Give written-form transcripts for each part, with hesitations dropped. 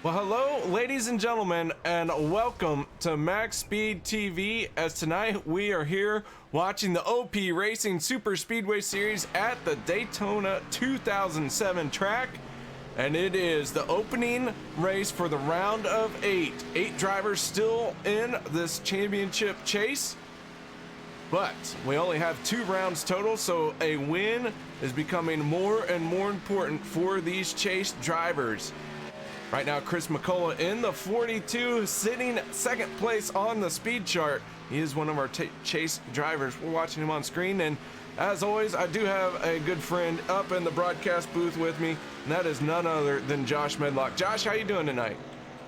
Well, hello, ladies and gentlemen, and welcome to MaxSpeedTV. As tonight we are here watching the OP Racing Super Speedway Series at the Daytona 2007 track, and it is the opening race for the round of 8. 8 drivers still in this championship chase, but we only have 2 rounds total, so a win is becoming more and more important for these chase drivers. Right now, Chris McCullough in the 42, sitting second place on the speed chart. He is one of our chase drivers. We're watching him on screen, and as always, I do have a good friend up in the broadcast booth with me, and that is none other than Josh Medlock. Josh, how you doing tonight?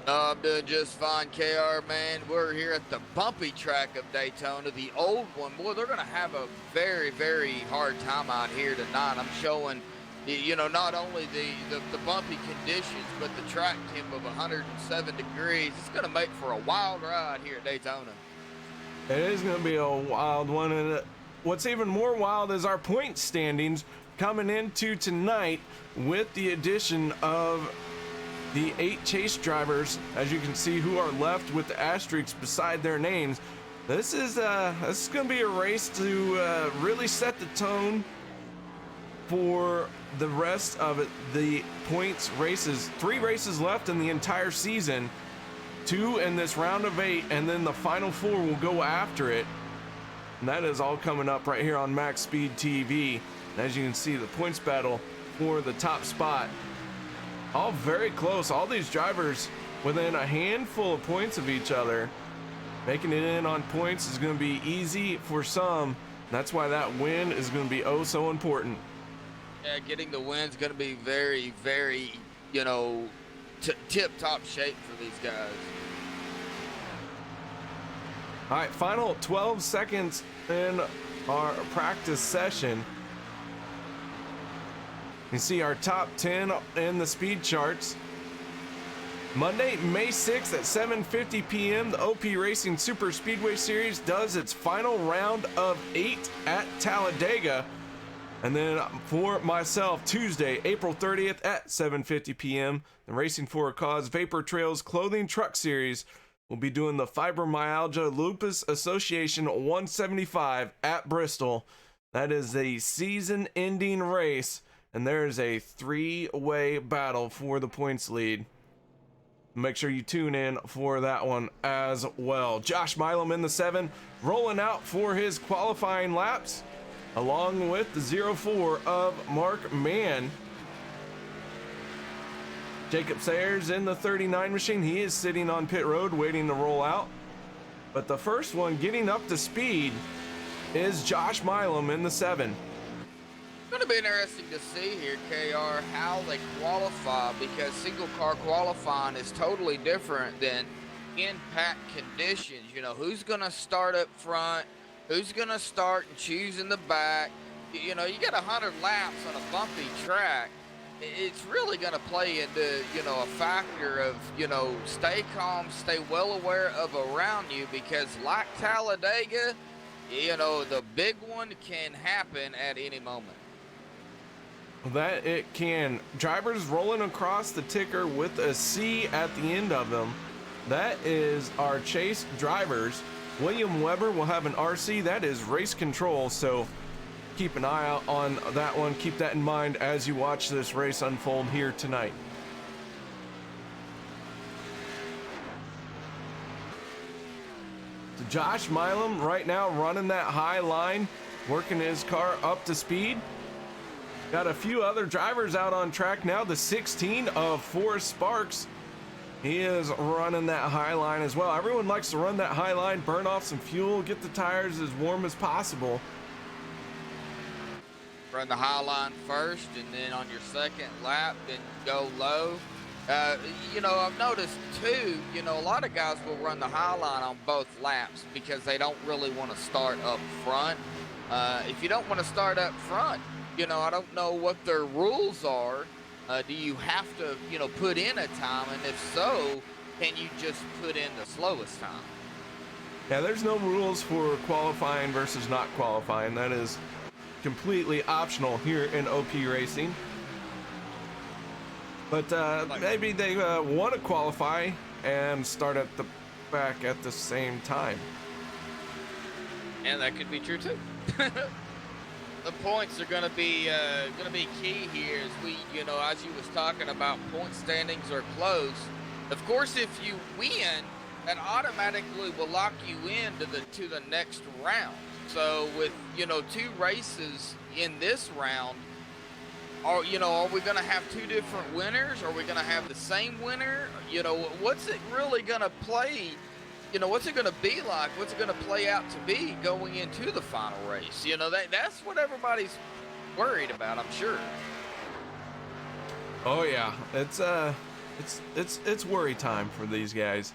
I'm doing just fine, KR, man. We're here at the bumpy track of Daytona, the old one. Boy, they're going to have a very, very hard time out here tonight. I'm showing, you know, not only the bumpy conditions, but the track temp of 107 degrees. It's going to make for a wild ride here at Daytona. It is going to be a wild one, and what's even more wild is our point standings coming into tonight with the addition of the 8 chase drivers, as you can see, who are left with the asterisks beside their names. This is going to be a race to really set the tone for the rest of it. The points races, 3 races left in the entire season, 2 in this round of 8, and then the final 4 will go after it. And that is all coming up right here on Max Speed TV. And as you can see, the points battle for the top spot, all very close. All these drivers within a handful of points of each other. Making it in on points is going to be easy for some. That's why that win is going to be oh so important. Yeah, getting the win's going to be very, very, tip-top shape for these guys. All right, final 12 seconds in our practice session. You see our top 10 in the speed charts. Monday, May 6th at 7:50 p.m., the OP Racing Super Speedway Series does its final round of 8 at Talladega. And then for myself, Tuesday, April 30th at 7:50 p.m., the Racing for a Cause Vapor Trails Clothing Truck Series will be doing the Fibromyalgia Lupus Association 175 at Bristol. That is the season-ending race, and there is a 3-way battle for the points lead. Make sure you tune in for that one as well. Josh Milam in the 7, rolling out for his qualifying laps, along with the 04 of Mark Mann. Jacob Sayers in the 39 machine. He is sitting on pit road waiting to roll out. But the first one getting up to speed is Josh Milam in the 7. It's going to be interesting to see here, KR, how they qualify, because single car qualifying is totally different than impact conditions. Who's going to start up front, who's going to start and choose in the back. You got 100 laps on a bumpy track. It's really going to play into, a factor of, stay calm, stay well aware of around you, because like Talladega, the big one can happen at any moment. That it can. Drivers rolling across the ticker with a C at the end of them. That is our chase drivers. William Weber will have an RC. That is race control. So keep an eye out on that one. Keep that in mind as you watch this race unfold here tonight. So Josh Milam right now running that high line, working his car up to speed. Got a few other drivers out on track now. The 16 of Forrest Sparks, he is running that high line as well. Everyone likes to run that high line, burn off some fuel, get the tires as warm as possible. Run the high line first, and then on your second lap, then go low. I've noticed too, a lot of guys will run the high line on both laps because they don't really want to start up front. If you don't want to start up front, I don't know what their rules are. Do you have to, put in a time? And if so, can you just put in the slowest time? Yeah, there's no rules for qualifying versus not qualifying. That is completely optional here in OP Racing. But maybe they want to qualify and start at the back at the same time. And that could be true too. The points are going to be key here, as we, as you was talking about, point standings are close. Of course, if you win, that automatically will lock you into to the next round. So with 2 races in this round, are we going to have 2 different winners? Are we going to have the same winner? What's it really going to play? What's it going to be like? What's it going to play out to be going into the final race? That's what everybody's worried about, I'm sure. Oh yeah, it's worry time for these guys.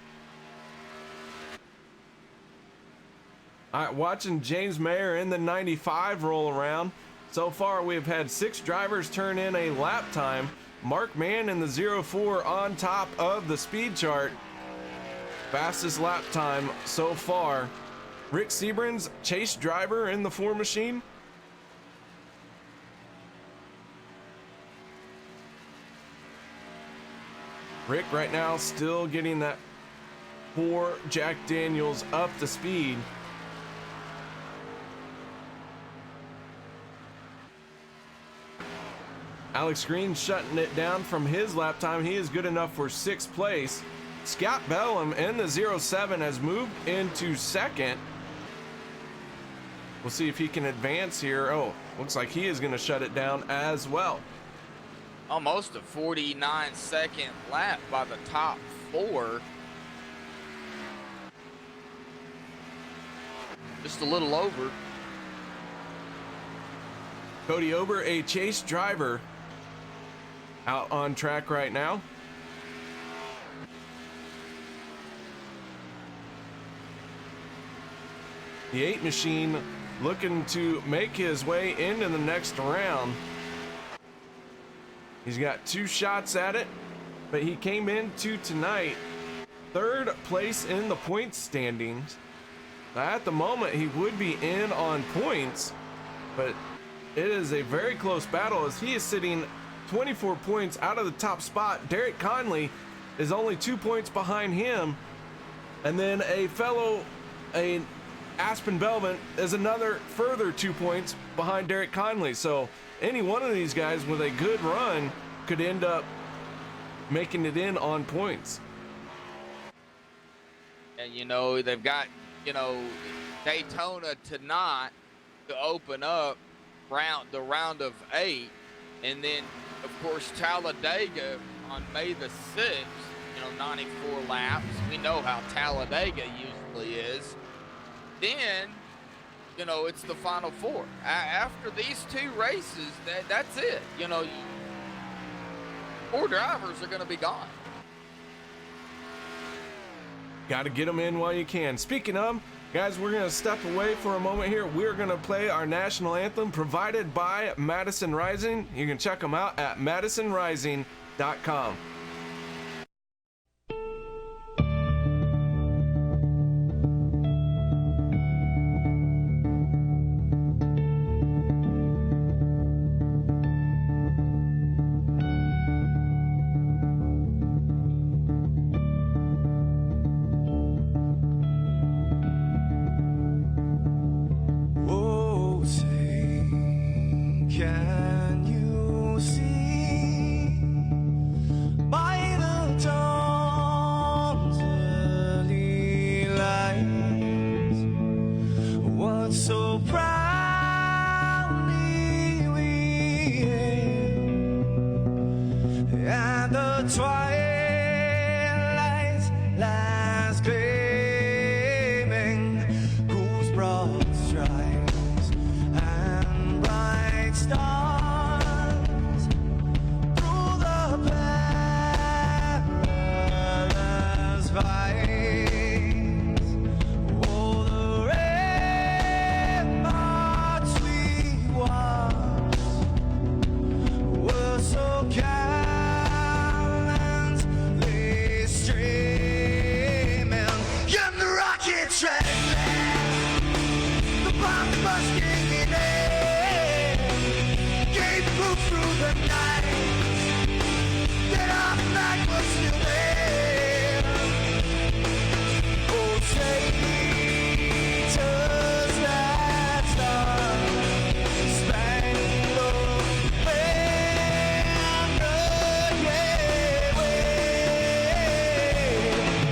All right, watching James Mayer in the 95 roll around. So far, we've had 6 drivers turn in a lap time. Mark Mann in the 04 on top of the speed chart. Fastest lap time so far. Rick Sebrans, chase driver in the 4 machine. Rick right now still getting that 4 Jack Daniels up to speed. Alex Green shutting it down from his lap time. He is good enough for 6th place. Scott Bellum in the 07 has moved into 2nd. We'll see if he can advance here. Oh, looks like he is going to shut it down as well. Almost a 49-second lap by the top 4. just a little over. Cody Ober, a chase driver, out on track right now. The 8 machine looking to make his way into the next round. He's got 2 shots at it, but he came into tonight 3rd place in the points standings. At the moment, he would be in on points, but it is a very close battle as he is sitting 24 points out of the top spot. Derek Conley is only 2 points behind him, and then a Aspen Belvin is another further 2 points behind Derek Conley. So any one of these guys with a good run could end up making it in on points. And you know, they've got, you know, Daytona tonight to open up the round of 8, and then of course Talladega on May the 6th, you know, 94 laps. We know how Talladega usually is. Then, you know, it's the Final 4. After these 2 races, that's it. You know, 4 drivers are going to be gone. Got to get them in while you can. Speaking of, guys, we're going to step away for a moment here. We're going to play our national anthem provided by Madison Rising. You can check them out at madisonrising.com. Can you see by the dawn's early light what so proudly we hailed at the twilight's last gleaming, whose broad stripes and bright stars through the perilous fights. Oh, the ramparts we watched were so gallantly streaming, and the rockets ran, the bombs bursting in air, gave proof through the night that our flag was still there. Oh, traitors that star-spangled banner, yeah, wave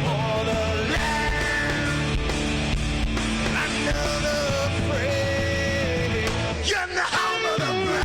for the land under the fray, and the home of the brave.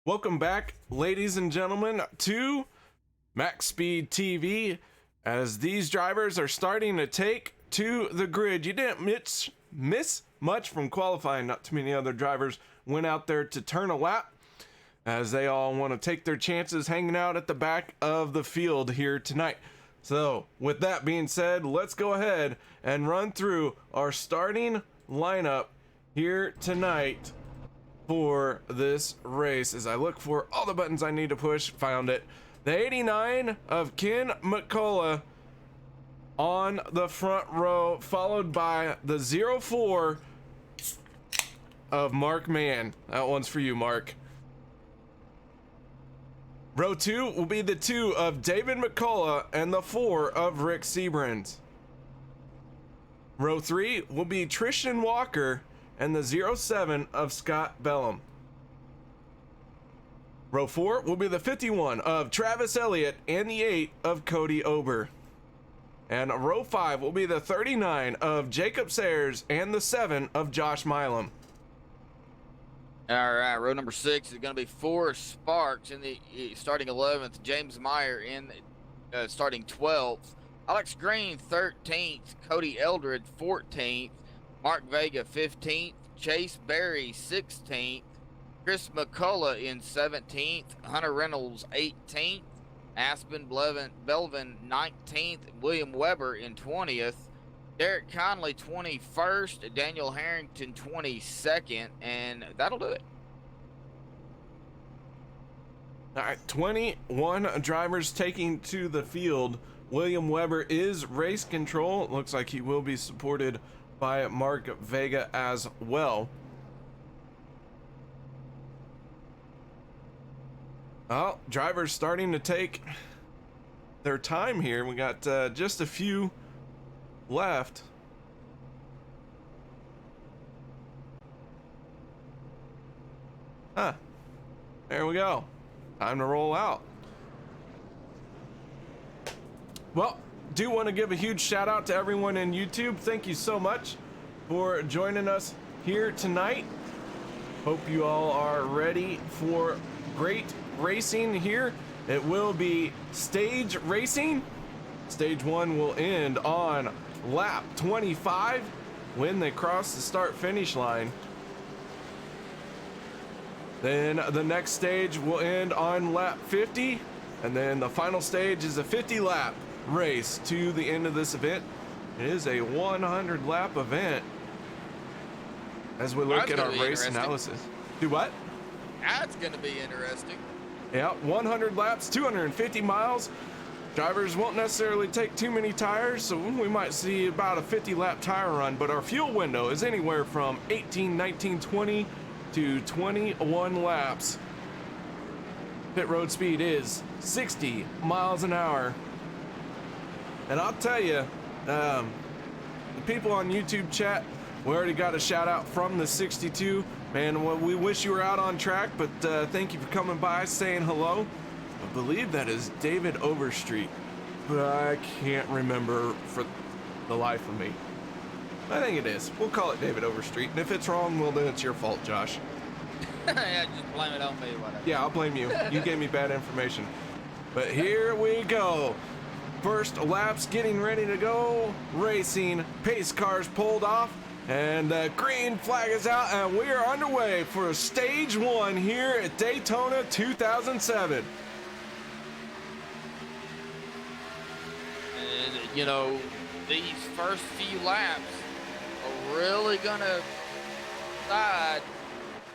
Welcome back, ladies and gentlemen, to Max Speed TV. As these drivers are starting to take to the grid, you didn't miss much from qualifying. Not too many other drivers went out there to turn a lap, as they all want to take their chances hanging out at the back of the field here tonight. So with that being said, let's go ahead and run through our starting lineup here tonight for this race. As I look for all the buttons I need to push, found it. The 89 of Ken McCullough on the front row, followed by the 04 of Mark Mann. That one's for you, Mark. Row 2 will be the 2 of David McCullough and the 4 of Rick Seabrand. Row 3 will be Tristan Walker and the 07 of Scott Bellum. Row 4 will be the 51 of Travis Elliott and the 8 of Cody Ober. And row 5 will be the 39 of Jacob Sayers and the 7 of Josh Milam. All right, row number 6 is going to be Forrest Sparks in the starting 11th, James Meyer in starting 12th, Alex Green 13th, Cody Eldred 14th, Mark Vega 15th, Chase Berry 16th, Chris McCullough in 17th, Hunter Reynolds 18th, Aspen Belvin 19th, William Weber in 20th, Derek Conley 21st, Daniel Harrington 22nd, and that'll do it. All right, 21 drivers taking to the field. William Weber is race control. It looks like he will be supported by Mark Vega as well. Oh, drivers starting to take their time here. We got just a few left. There we go. Time to roll out. Well, do want to give a huge shout out to everyone in YouTube. Thank you so much for joining us here tonight. Hope you all are ready for great racing here. It will be stage racing. Stage 1 will end on lap 25 when they cross the start finish line. Then the next stage will end on lap 50, and then the final stage is a 50 lap race to the end of this event. It is a 100 lap event. As we look at our race analysis. Do what? That's going to be interesting. Yeah, 100 laps, 250 miles. Drivers won't necessarily take too many tires, so we might see about a 50 lap tire run, but our fuel window is anywhere from 18, 19, 20 to 21 laps. Pit road speed is 60 miles an hour. And I'll tell you, the people on YouTube chat, we already got a shout out from the 62. Man, well, we wish you were out on track, but thank you for coming by, saying hello. I believe that is David Overstreet, but I can't remember for the life of me. I think it is. We'll call it David Overstreet, and if it's wrong, well, then it's your fault, Josh. Yeah, just blame it on me. Whatever. Yeah, I'll blame you. You gave me bad information. But here we go. First laps getting ready to go. Racing. Pace cars pulled off. And the green flag is out. And we are underway for stage 1 here at Daytona 2007. And, you know, these first few laps are really going to decide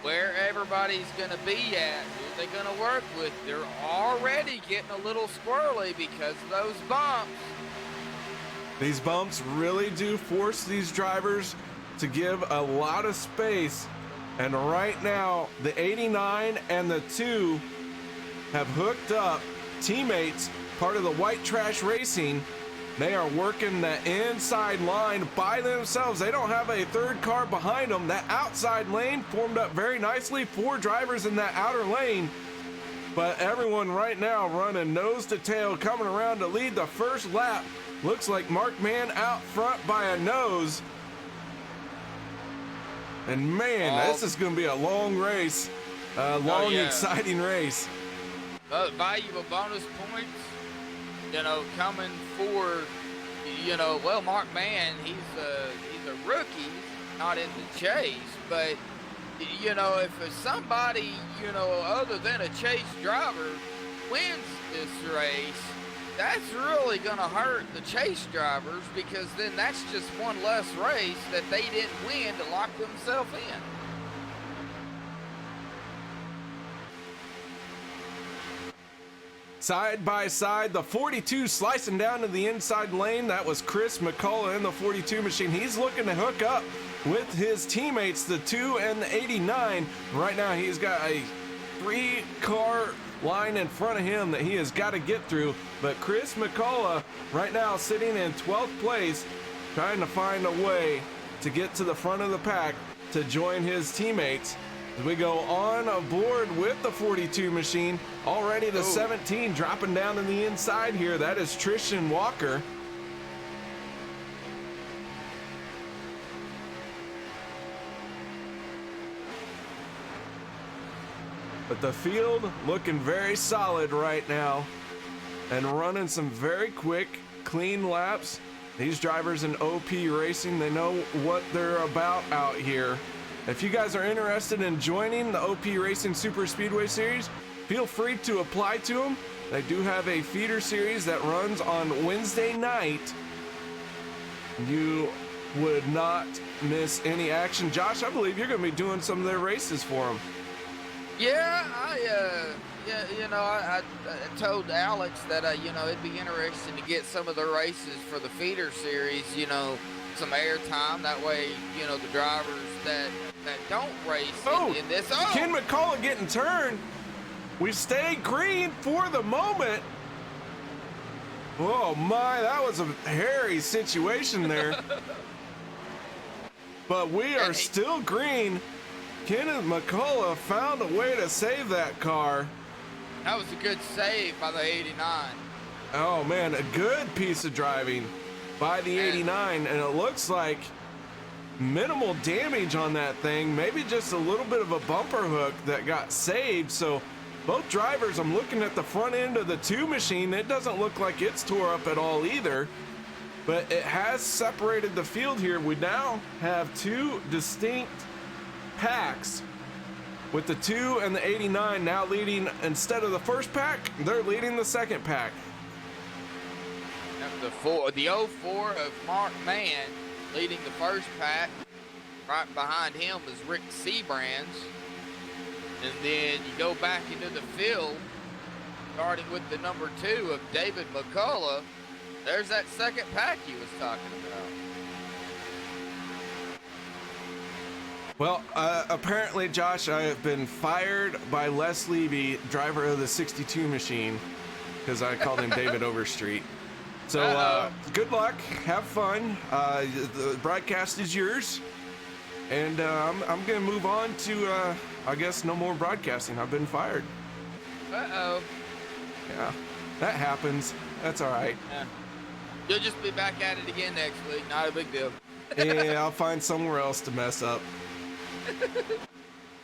where everybody's going to be at, who they're going to work with. They're already getting a little squirrely because of those bumps. These bumps really do force these drivers to give a lot of space. And right now, the 89 and the 2 have hooked up teammates, part of the White Trash Racing. They are working the inside line by themselves. They don't have a third car behind them. That outside lane formed up very nicely. 4 drivers in that outer lane. But everyone right now running nose to tail, coming around to lead the first lap. Looks like Mark Mann out front by a nose. And man, this is going to be a long race. Long, yeah. exciting race. Valuable bonus points, coming for, well, Mark Mann, he's a rookie, not in the chase, but, if somebody, other than a chase driver wins this race, that's really going to hurt the chase drivers, because then that's just one less race that they didn't win to lock themselves in. Side by side, the 42 slicing down to the inside lane. That was Chris McCullough in the 42 machine. He's looking to hook up with his teammates, the 2 and the 89. Right now, he's got a 3-car line in front of him that he has got to get through. But Chris McCullough right now sitting in 12th place, trying to find a way to get to the front of the pack to join his teammates. As we go on aboard with the 42 machine, already the 17 dropping down to the inside here. That is Tristan Walker. But the field looking very solid right now and running some very quick, clean laps. These drivers in OP Racing, they know what they're about out here. If you guys are interested in joining the OP Racing Super Speedway Series, feel free to apply to them. They do have a feeder series that runs on Wednesday night. You would not miss any action. Josh, I believe you're going to be doing some of their races for them. Yeah, I told Alex that, it'd be interesting to get some of the races for the feeder series, some air time. That way, the drivers that don't race in this. Oh! Ken McCullough getting turned. We stayed green for the moment. Oh my, that was a hairy situation there. But we are still green. Kenneth McCullough found a way to save that car. That was a good save by the 89. Oh man, a good piece of driving by the 89, and it looks like minimal damage on that thing, maybe just a little bit of a bumper hook that got saved. So both drivers, I'm looking at the front end of the 2 machine, it doesn't look like it's tore up at all either, but it has separated the field here. We now have 2 distinct packs, with the 2 and the 89 now leading. Instead of the first pack, they're leading the second pack. The 04 of Mark Mann leading the first pack. Right behind him is Rick Seabrands. And then you go back into the field, starting with the number 2 of David McCullough. There's that second pack he was talking about. Well, apparently, Josh, I have been fired by Les Levy, driver of the 62 machine, because I called him David Overstreet. So good luck, have fun. The broadcast is yours, and I'm gonna move on to I guess no more broadcasting. I've been fired. Uh-oh. Yeah, that happens. That's all right. Yeah. You'll just be back at it again next week. Not a big deal. Yeah, I'll find somewhere else to mess up.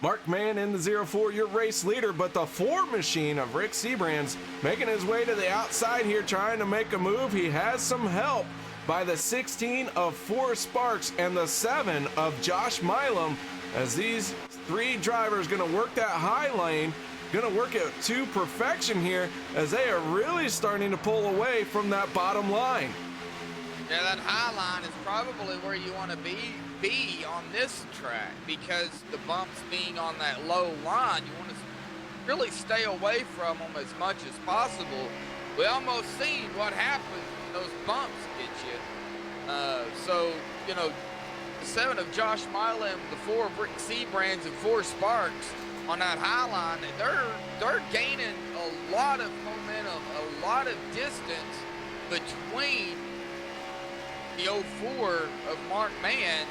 Mark Mann in the 04, your race leader, but the 4 machine of Rick Seabrands making his way to the outside here, trying to make a move. He has some help by the 16 of 4 Sparks and the 7 of Josh Milam, as these 3 drivers going to work that high lane, going to work it to perfection here, as they are really starting to pull away from that bottom line. Yeah, that high line is probably where you want to be on this track, because the bumps being on that low line, you want to really stay away from them as much as possible. We almost seen what happens when those bumps get you. So, the 7 of Josh Milam, the 4 of Rick Seabrands, and 4 Sparks on that high line, they're gaining a lot of momentum, a lot of distance between the 04 of Mark Mann.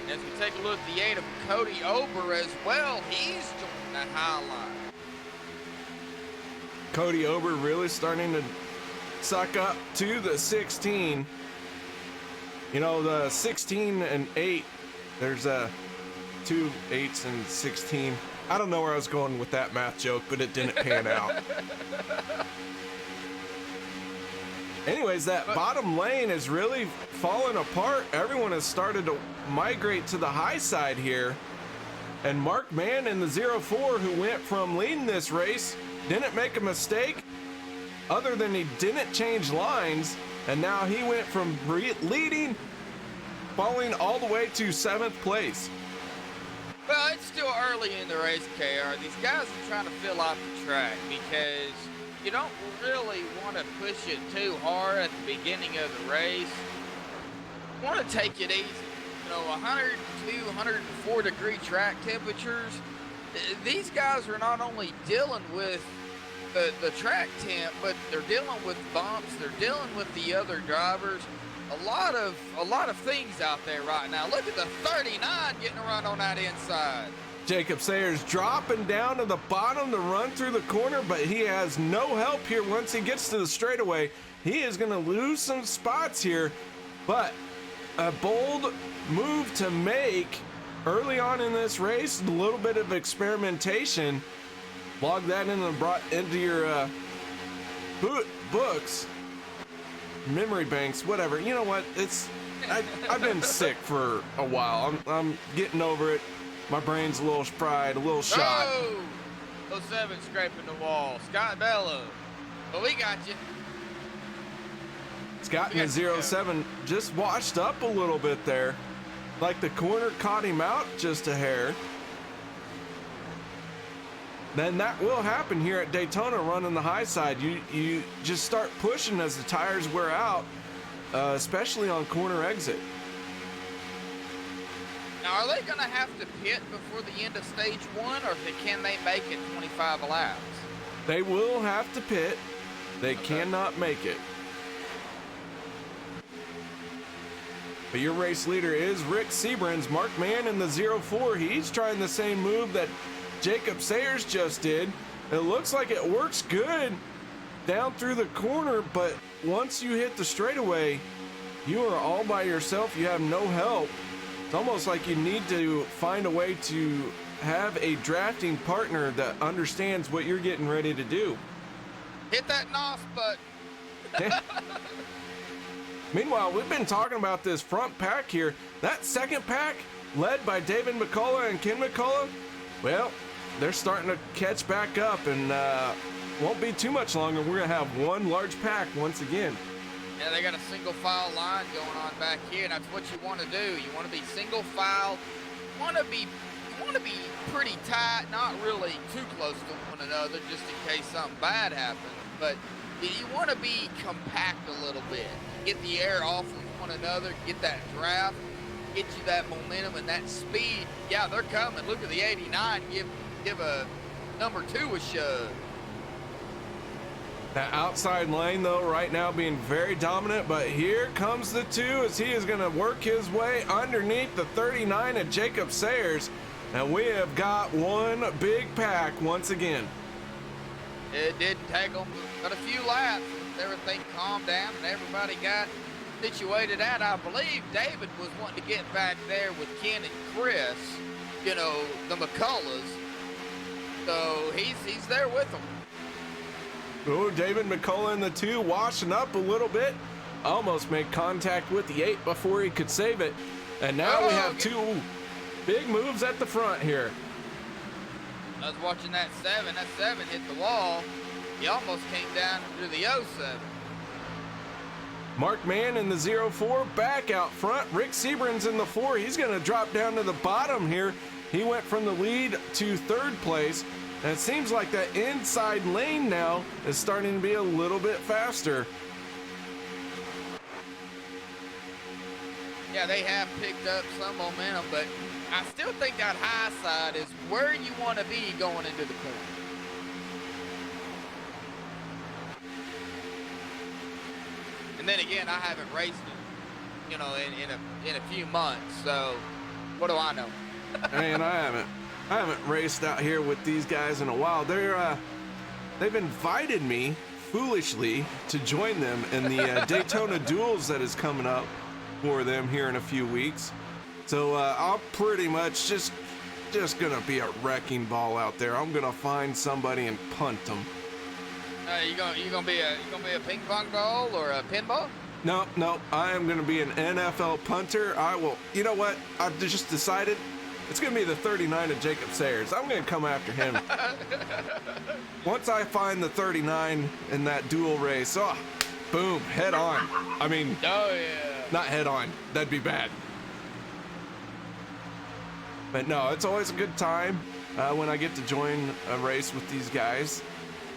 As we take a look at the 8 of Cody Ober as well, he's joining that high line. Cody Ober really starting to suck up to the 16. The 16 and 8, there's 2 8s and 16. I don't know where I was going with that math joke, but it didn't pan out. Anyways, that bottom lane is really falling apart. Everyone has started to migrate to the high side here. And Mark Mann in the 04, who went from leading this race, didn't make a mistake other than he didn't change lines. And now he went from leading, falling all the way to 7th place. Well, it's still early in the race, KR. These guys are trying to fill out the track because you don't really want to push it too hard at the beginning of the race. You want to take it easy. You know, 102, 104 degree track temperatures. These guys are not only dealing with the track temp, but they're dealing with bumps. They're dealing with the other drivers. A lot of things out there right now. Look at the 39 getting a run on that inside. Jacob Sayers dropping down to the bottom to run through the corner, but he has no help here once he gets to the straightaway. He is going to lose some spots here, but a bold move to make early on in this race, a little bit of experimentation. Log that in and brought into your books, memory banks, whatever. You know what? I've been sick for a while. I'm getting over it. My brain's a little fried, a little shot. Oh, 07 scraping the wall. Scott Bello. Well, we got you. Scott in the 07 just washed up a little bit there. Like the corner caught him out just a hair. Then that will happen here at Daytona running the high side. You just start pushing as the tires wear out, especially on corner exit. Now, are they going to have to pit before the end of stage 1, or can they make it 25 laps? They will have to pit. They cannot make it. But your race leader is Rick Seabrans. Mark Mann in the 04. He's trying the same move that Jacob Sayers just did. It looks like it works good down through the corner, but once you hit the straightaway, you are all by yourself. You have no help. It's almost like you need to find a way to have a drafting partner that understands what you're getting ready to do. Hit that NOS button. Meanwhile, we've been talking about this front pack here. That second pack, led by David McCullough and Ken McCullough, well, they're starting to catch back up, and won't be too much longer. We're going to have one large pack once again. Yeah, they got a single file line going on back here, and that's what you want to do. You want to be single file. You want to be pretty tight, not really too close to one another, just in case something bad happens. But you want to be compact a little bit. Get the air off of one another, get that draft, get you that momentum and that speed. Yeah, they're coming. Look at the 89. Give a number 2 a shove. That outside lane, though, right now being very dominant, but here comes the 2 as he is going to work his way underneath the 39 of Jacob Sayers, and we have got one big pack once again. It didn't take them but a few laps. Everything calmed down and everybody got situated out. I believe David was wanting to get back there with Ken and Chris, you know, the McCulloughs. So he's there with them. Oh, David McCullough in the 2, washing up a little bit. Almost made contact with the 8 before he could save it. And now we have 2 big moves at the front here. I was watching that 7. That 7 hit the wall. He almost came down through the 07. Mark Mann in the 04 back out front. Rick Seabrans in the 4. He's going to drop down to the bottom here. He went from the lead to 3rd place. And it seems like that inside lane now is starting to be a little bit faster. Yeah, they have picked up some momentum, but I still think that high side is where you want to be going into the corner. And then again, I haven't raced it, you know, in a few months, so what do I know? And I haven't raced out here with these guys in a while. They've invited me foolishly to join them in the Daytona Duels that is coming up for them here in a few weeks. So I'll pretty much just just gonna be a wrecking ball out there. I'm gonna find somebody and punt them. You gonna be a ping pong ball or a pinball? No, I am gonna be an NFL punter. I will. You know what? I've just decided it's gonna be the 39 of Jacob Sayers. I'm gonna come after him. Once I find the 39 in that dual race, oh, boom, head on. I mean, Oh yeah. not head on. That'd be bad. But no, it's always a good time when I get to join a race with these guys.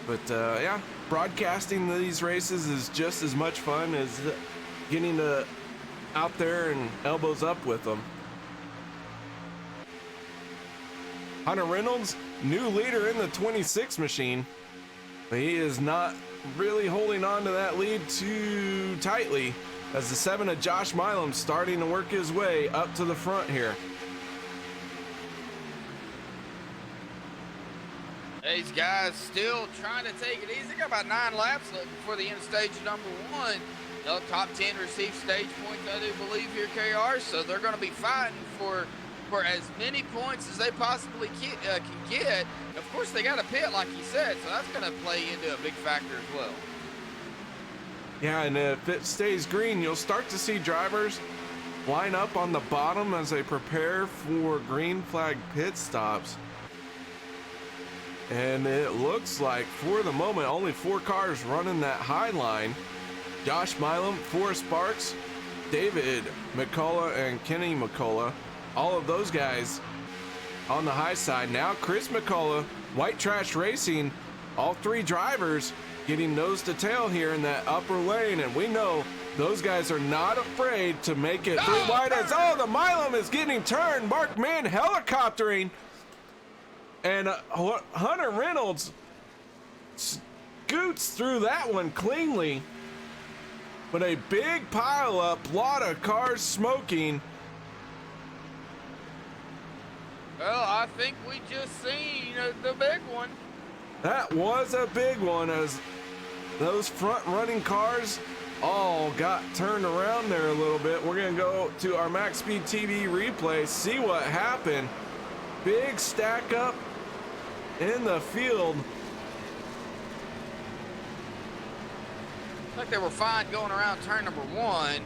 But yeah, broadcasting these races is just as much fun as getting out there and elbows up with them. Hunter Reynolds, new leader in the 26 machine, but he is not really holding on to that lead too tightly as the 7 of Josh Milam starting to work his way up to the front here. These guys still trying to take it easy. They got about 9 laps left before the end of stage number 1. The top 10 receive stage points, I do believe, here, KR. So they're going to be fighting for as many points as they possibly can get. Of course, they got to pit, like you said, so that's going to play into a big factor as well. Yeah, and if it stays green, you'll start to see drivers line up on the bottom as they prepare for green flag pit stops. And it looks like, for the moment, only 4 cars running that high line. Josh Milam, Forrest Sparks, David McCullough, and Kenny McCullough. All of those guys on the high side. Now Chris McCullough, White Trash Racing, all 3 drivers getting nose to tail here in that upper lane. And we know those guys are not afraid to make it through wide as, oh, the Milam is getting turned. Mark Mann helicoptering. And Hunter Reynolds scoots through that one cleanly. But a big pile up, lot of cars smoking. Well, I think we just seen the big one. That was a big one as those front running cars all got turned around there a little bit. We're going to go to our MaxSpeedTV replay, see what happened. Big stack up in the field. Like they were fine going around turn number 1,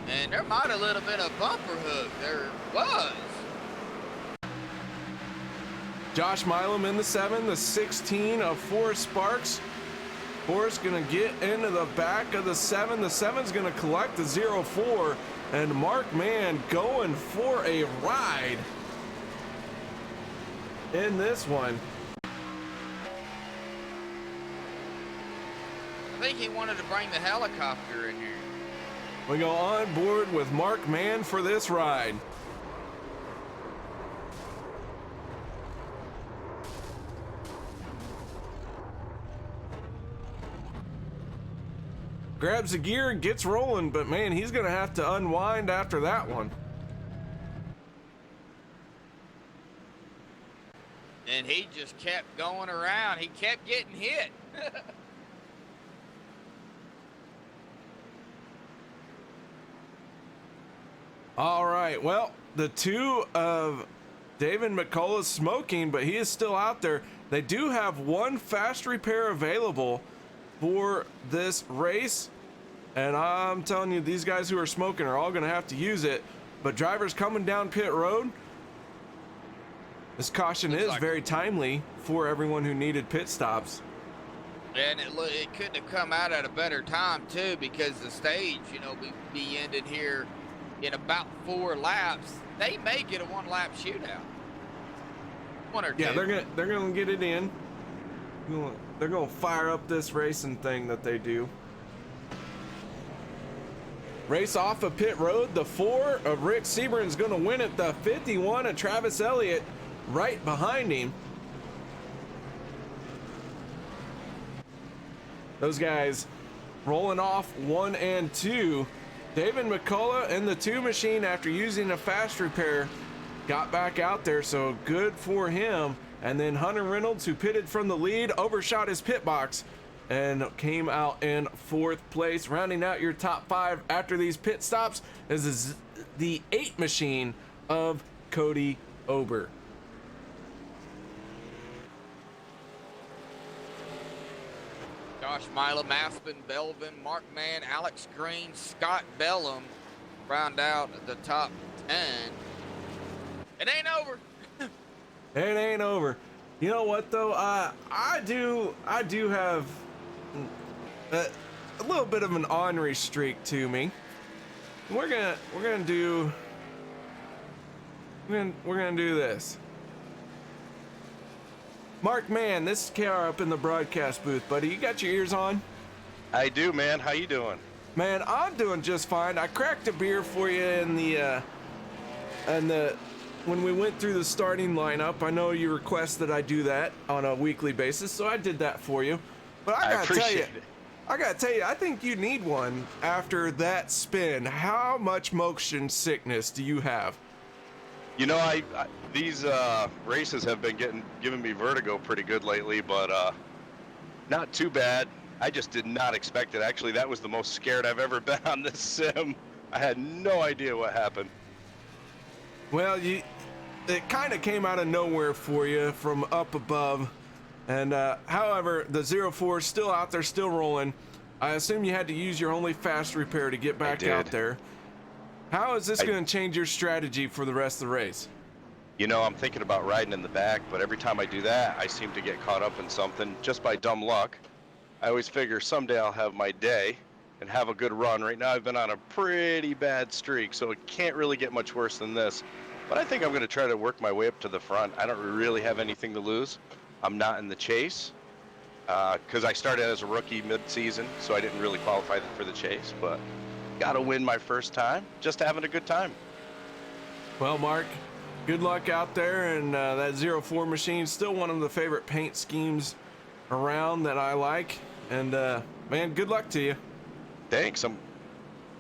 and there might have little bit of bumper hook. There was. Josh Milam in the 7, the 16 of Forrest Sparks. Forrest gonna get into the back of the 7. The 7's gonna collect the 0-4, and Mark Mann going for a ride in this one. I think he wanted to bring the helicopter in here. We go on board with Mark Mann for this ride. Grabs the gear and gets rolling, but man, he's gonna have to unwind after that one. And he just kept going around. He kept getting hit. All right, well, the 2 of David McCullough is smoking, but he is still out there. They do have 1 fast repair available for this race, and I'm telling you, these guys who are smoking are all going to have to use it. But drivers coming down pit road, this caution is very timely for everyone who needed pit stops. And it couldn't have come out at a better time too, because the stage, be ended here in about 4 laps. They may get a 1-lap shootout. 1 or 2. Yeah, they're gonna get it in. They're gonna fire up this racing thing that they do. Race off of pit road. The 4 of Rick Sebring's gonna win it. The 51 of Travis Elliott right behind him. Those guys rolling off 1 and 2. David McCullough in the 2 machine, after using a fast repair, got back out there, so good for him. And then Hunter Reynolds, who pitted from the lead, overshot his pit box and came out in 4th place. Rounding out your top 5 after these pit stops is the 8 machine of Cody Ober. Josh Milam, Aspen Belvin, Mark Mann, Alex Green, Scott Bellum round out the top 10. It ain't over. It ain't over. You know what though? I do have a little bit of an ornery streak to me. We're gonna do this. Mark Mann, this is KR up in the broadcast booth, buddy. You got your ears on? I do, man. How you doing? Man, I'm doing just fine. I cracked a beer for you in the when we went through the starting lineup. I know you requested I do that on a weekly basis, so I did that for you. But I gotta tell you, I think you need one after that spin. How much motion sickness do you have? You know, these races have been giving me vertigo pretty good lately, but not too bad. I just did not expect it. Actually, that was the most scared I've ever been on this sim. I had no idea what happened. Well, it kind of came out of nowhere for you from up above. And however, the 04 is still out there, still rolling. I assume you had to use your only fast repair to get back out there. How is this going to change your strategy for the rest of the race? You know, I'm thinking about riding in the back, but every time I do that, I seem to get caught up in something just by dumb luck. I always figure someday I'll have my day and have a good run. Right now I've been on a pretty bad streak, so it can't really get much worse than this. But I think I'm going to try to work my way up to the front. I don't really have anything to lose. I'm not in the chase because I started as a rookie mid-season, so I didn't really qualify for the chase. But got to win my first time, just having a good time. Well, Mark, good luck out there, and that 04 machine, still one of the favorite paint schemes around that I like. And man, good luck to you. Thanks.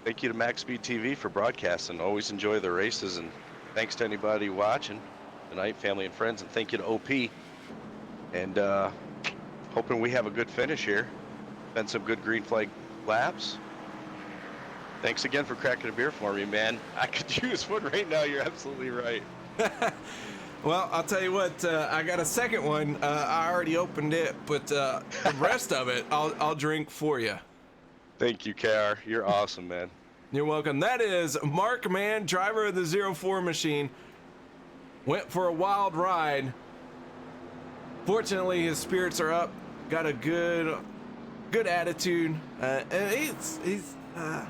Thank you to MaxSpeedTV for broadcasting. Always enjoy the races, and thanks to anybody watching tonight, family and friends, and thank you to OP. And hoping we have a good finish here. Been some good green flag laps. Thanks again for cracking a beer for me, man. I could use one right now. You're absolutely right. Well, I'll tell you what, I got a second one. I already opened it, but the rest of it, I'll drink for you. Thank you, KR. You're awesome, man. You're welcome. That is Mark Mann, driver of the 04 machine. Went for a wild ride. Fortunately, his spirits are up. Got a good attitude. And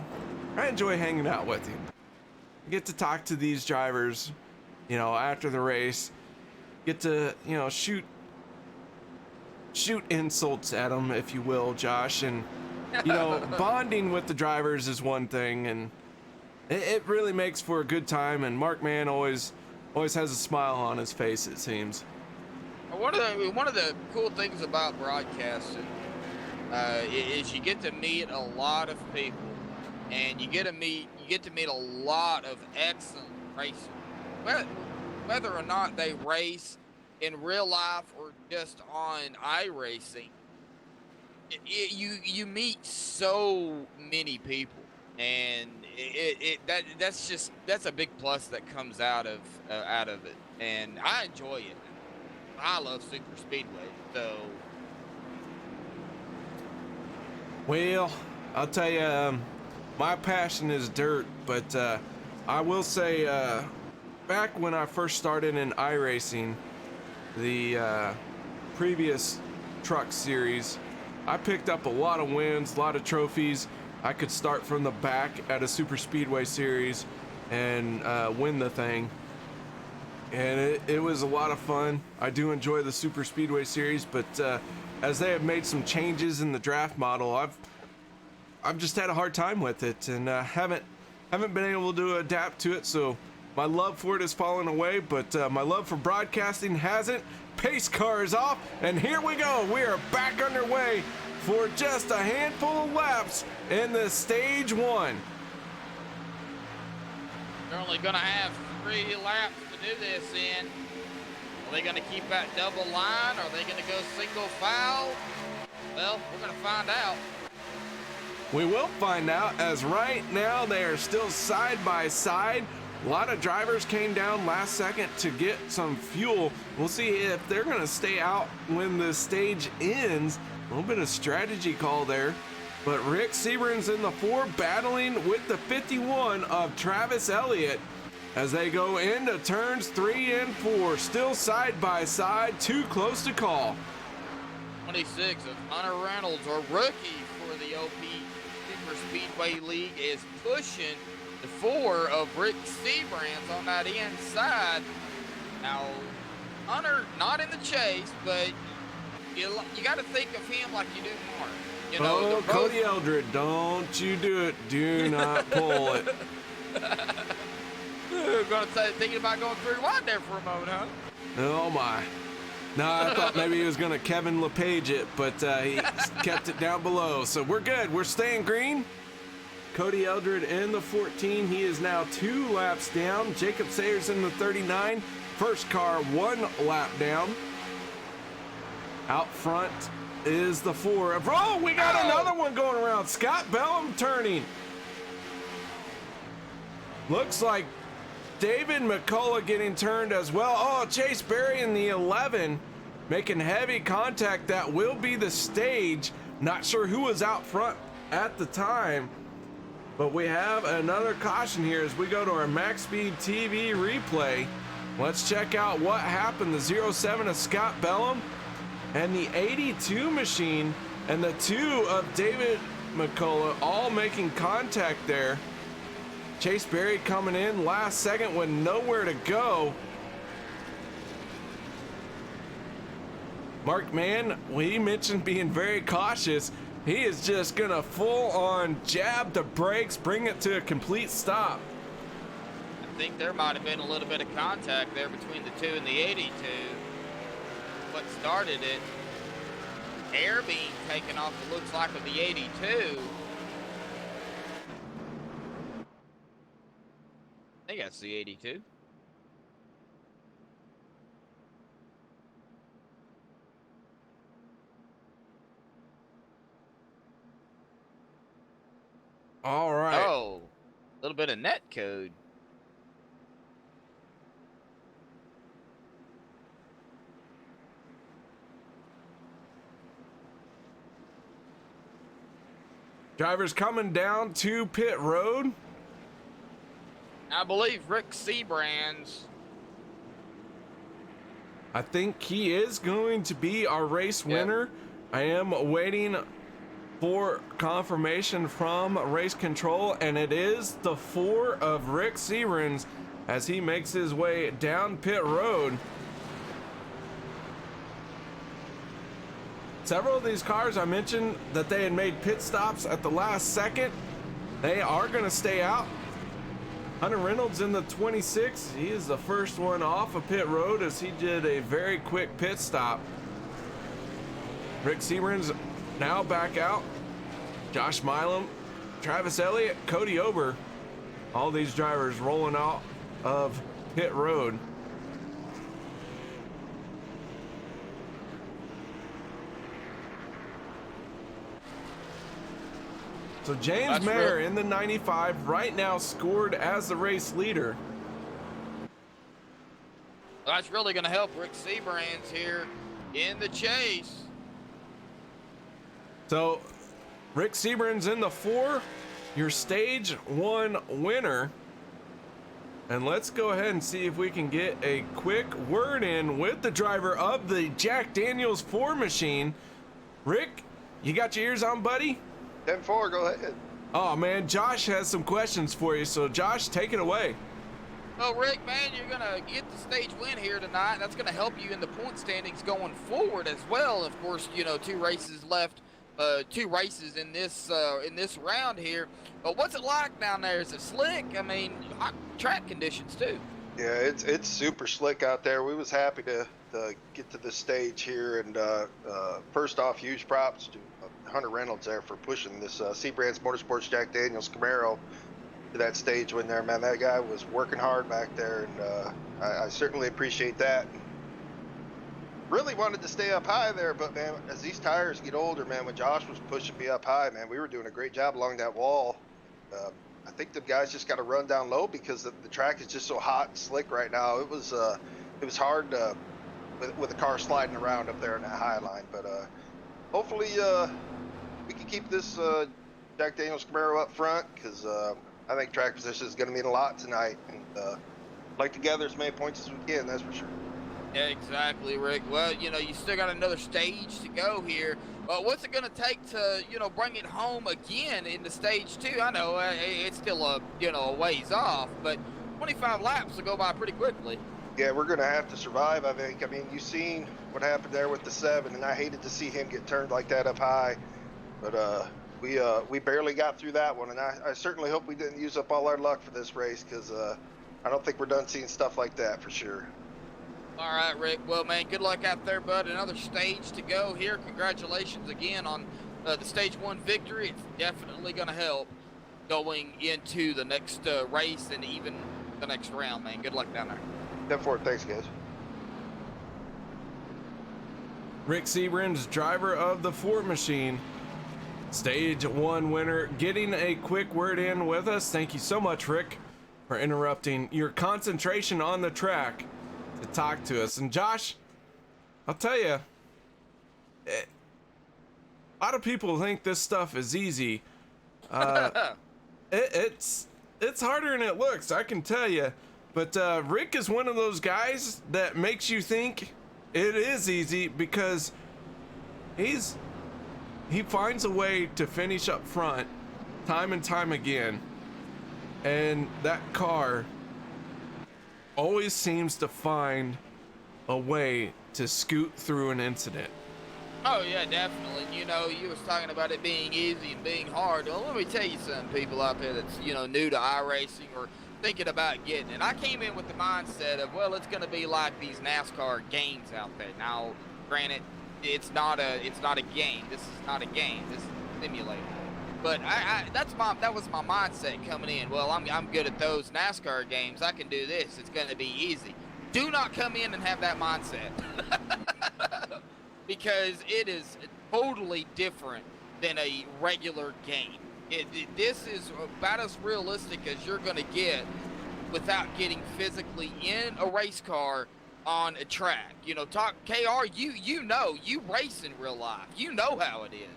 I enjoy hanging out with him. Get to talk to these drivers, you know, after the race. Get to, you know, shoot insults at them, if you will, Josh. And, you know, bonding with the drivers is one thing, and it really makes for a good time. And Mark Mann always has a smile on his face, it seems. One of the cool things about broadcasting is you get to meet a lot of people, and you get to meet a lot of excellent racers, whether or not they race in real life or just on iRacing. You meet so many people, and that's a big plus that comes out of it, and I enjoy it. I love super speedway, so. Well, I'll tell you, my passion is dirt, but I will say, back when I first started in iRacing, the previous truck series, I picked up a lot of wins, a lot of trophies. I could start from the back at a super speedway series and win the thing. And it was a lot of fun. I do enjoy the super speedway series, but as they have made some changes in the draft model, I've just had a hard time with it, and haven't been able to adapt to it. So my love for it has fallen away, but my love for broadcasting hasn't. Pace car is off, and here we go. We are back underway for just a handful of laps in the stage one. They're only gonna have 3 laps to do this in. Are they gonna keep that double line? Are they gonna go single file? Well, we're gonna find out. We will find out, as right now they are still side by side. A lot of drivers came down last second to get some fuel. We'll see if they're gonna stay out when the stage ends A little bit of strategy call there. But Rick Sebring's in the 4, battling with the 51 of Travis Elliott as they go into turns 3 and 4. Still side by side, too close to call. 26 of Hunter Reynolds, a rookie for the OP Super Speedway League, is pushing the 4 of Rick Sebring on that inside. Now, Hunter not in the chase, but you got to think of him like you do Mark. You know, Cody Eldred, don't you do it. Do not pull it. Gonna say, thinking about going 3 wide there for a moment, huh? Oh my. No, I thought maybe he was going to Kevin LePage it, but he kept it down below. So we're good. We're staying green. Cody Eldred in the 14. He is now 2 laps down. Jacob Sayers in the 39. First car 1 lap down. Out front is the 4. Oh, we got another one going around. Scott Bellum turning. Looks like David McCullough getting turned as well. Oh, Chase Berry in the 11 making heavy contact. That will be the stage. Not sure who was out front at the time, but we have another caution here as we go to our MaxSpeedTV replay. Let's check out what happened. The 07 of Scott Bellum and the 82 machine and the 2 of David McCullough all making contact there. Chase Berry coming in last second with nowhere to go. Mark Mann, we mentioned being very cautious. He is just gonna full on jab the brakes, bring it to a complete stop. I think there might have been a little bit of contact there between the 2 and the 82. What started it, air being taken off, it looks like, of the 82. I think that's the 82. All right. Oh, a little bit of net code. Drivers coming down to pit road. I believe Rick Sebring's. I think he is going to be our race winner. I am waiting for confirmation from race control, and it is the 4 of Rick Sebring's as he makes his way down pit road. Several of these cars, I mentioned that they had made pit stops at the last second. They are going to stay out. Hunter Reynolds in the 26. He is the first one off of pit road as he did a very quick pit stop. Rick Sebring's now back out. Josh Milam, Travis Elliott, Cody Ober. All these drivers rolling out of pit road. So James Mayer in the 95 right now scored as the race leader. That's really going to help Rick Sebring's here in the chase. So Rick Sebring's in the 4, your stage 1 winner. And let's go ahead and see if we can get a quick word in with the driver of the Jack Daniels 4 machine. Rick, you got your ears on, buddy? 10-4, go ahead. Oh man, Josh has some questions for you, so Josh, take it away. Well, Rick, man, you're gonna get the stage win here tonight. That's gonna help you in the point standings going forward as well. Of course, you know, 2 races left, 2 races in this round here. But what's it like down there? Is it slick? I mean, hot track conditions too. Yeah, it's super slick out there. We was happy to get to this stage here, and first off, huge props to Hunter Reynolds there for pushing this Sebring's Motorsports Jack Daniels Camaro to that stage win there, man. That guy was working hard back there, and I certainly appreciate that. Really wanted to stay up high there, but man, as these tires get older, man, when Josh was pushing me up high, man, we were doing a great job along that wall. I think the guys just got to run down low because the track is just so hot and slick right now. It was hard with the car sliding around up there in that high line, but hopefully we can keep this Jack Daniels Camaro up front, because I think track position is going to mean a lot tonight, and like to gather as many points as we can, that's for sure. Yeah, exactly, Rick. Well, you know, you still got another stage to go here. What's it going to take to, you know, bring it home again into stage 2? I know it's still a ways off, but 25 laps will go by pretty quickly. Yeah, we're going to have to survive, I think. I mean, you've seen what happened there with the 7, and I hated to see him get turned like that up high. But we barely got through that one, and I certainly hope we didn't use up all our luck for this race, because I don't think we're done seeing stuff like that for sure. All right, Rick. Well, man, good luck out there, bud. Another stage to go here. Congratulations again on the stage 1 victory. It's definitely going to help going into the next race and even the next round, man. Good luck down there. 10-4, thanks, guys. Rick Sebren's driver of the Ford machine, stage 1 winner, getting a quick word in with us. Thank you so much, Rick, for interrupting your concentration on the track to talk to us. And Josh, I'll tell you, a lot of people think this stuff is easy. It's harder than it looks, I can tell you. But Rick is one of those guys that makes you think it is easy, because he finds a way to finish up front time and time again, and that car always seems to find a way to scoot through an incident. Oh, yeah, definitely. You know, you was talking about it being easy and being hard. Well, let me tell you something, people out there that's, you know, new to iRacing or thinking about getting it. I came in with the mindset of, well, it's going to be like these NASCAR games out there. Now, granted, it's not a game. This is not a game. This is a simulator. But that was my mindset coming in. Well, I'm good at those NASCAR games. I can do this. It's going to be easy. Do not come in and have that mindset. Because it is totally different than a regular game. This is about as realistic as you're going to get without getting physically in a race car on a track. You know, KR, you know, you race in real life. You know how it is.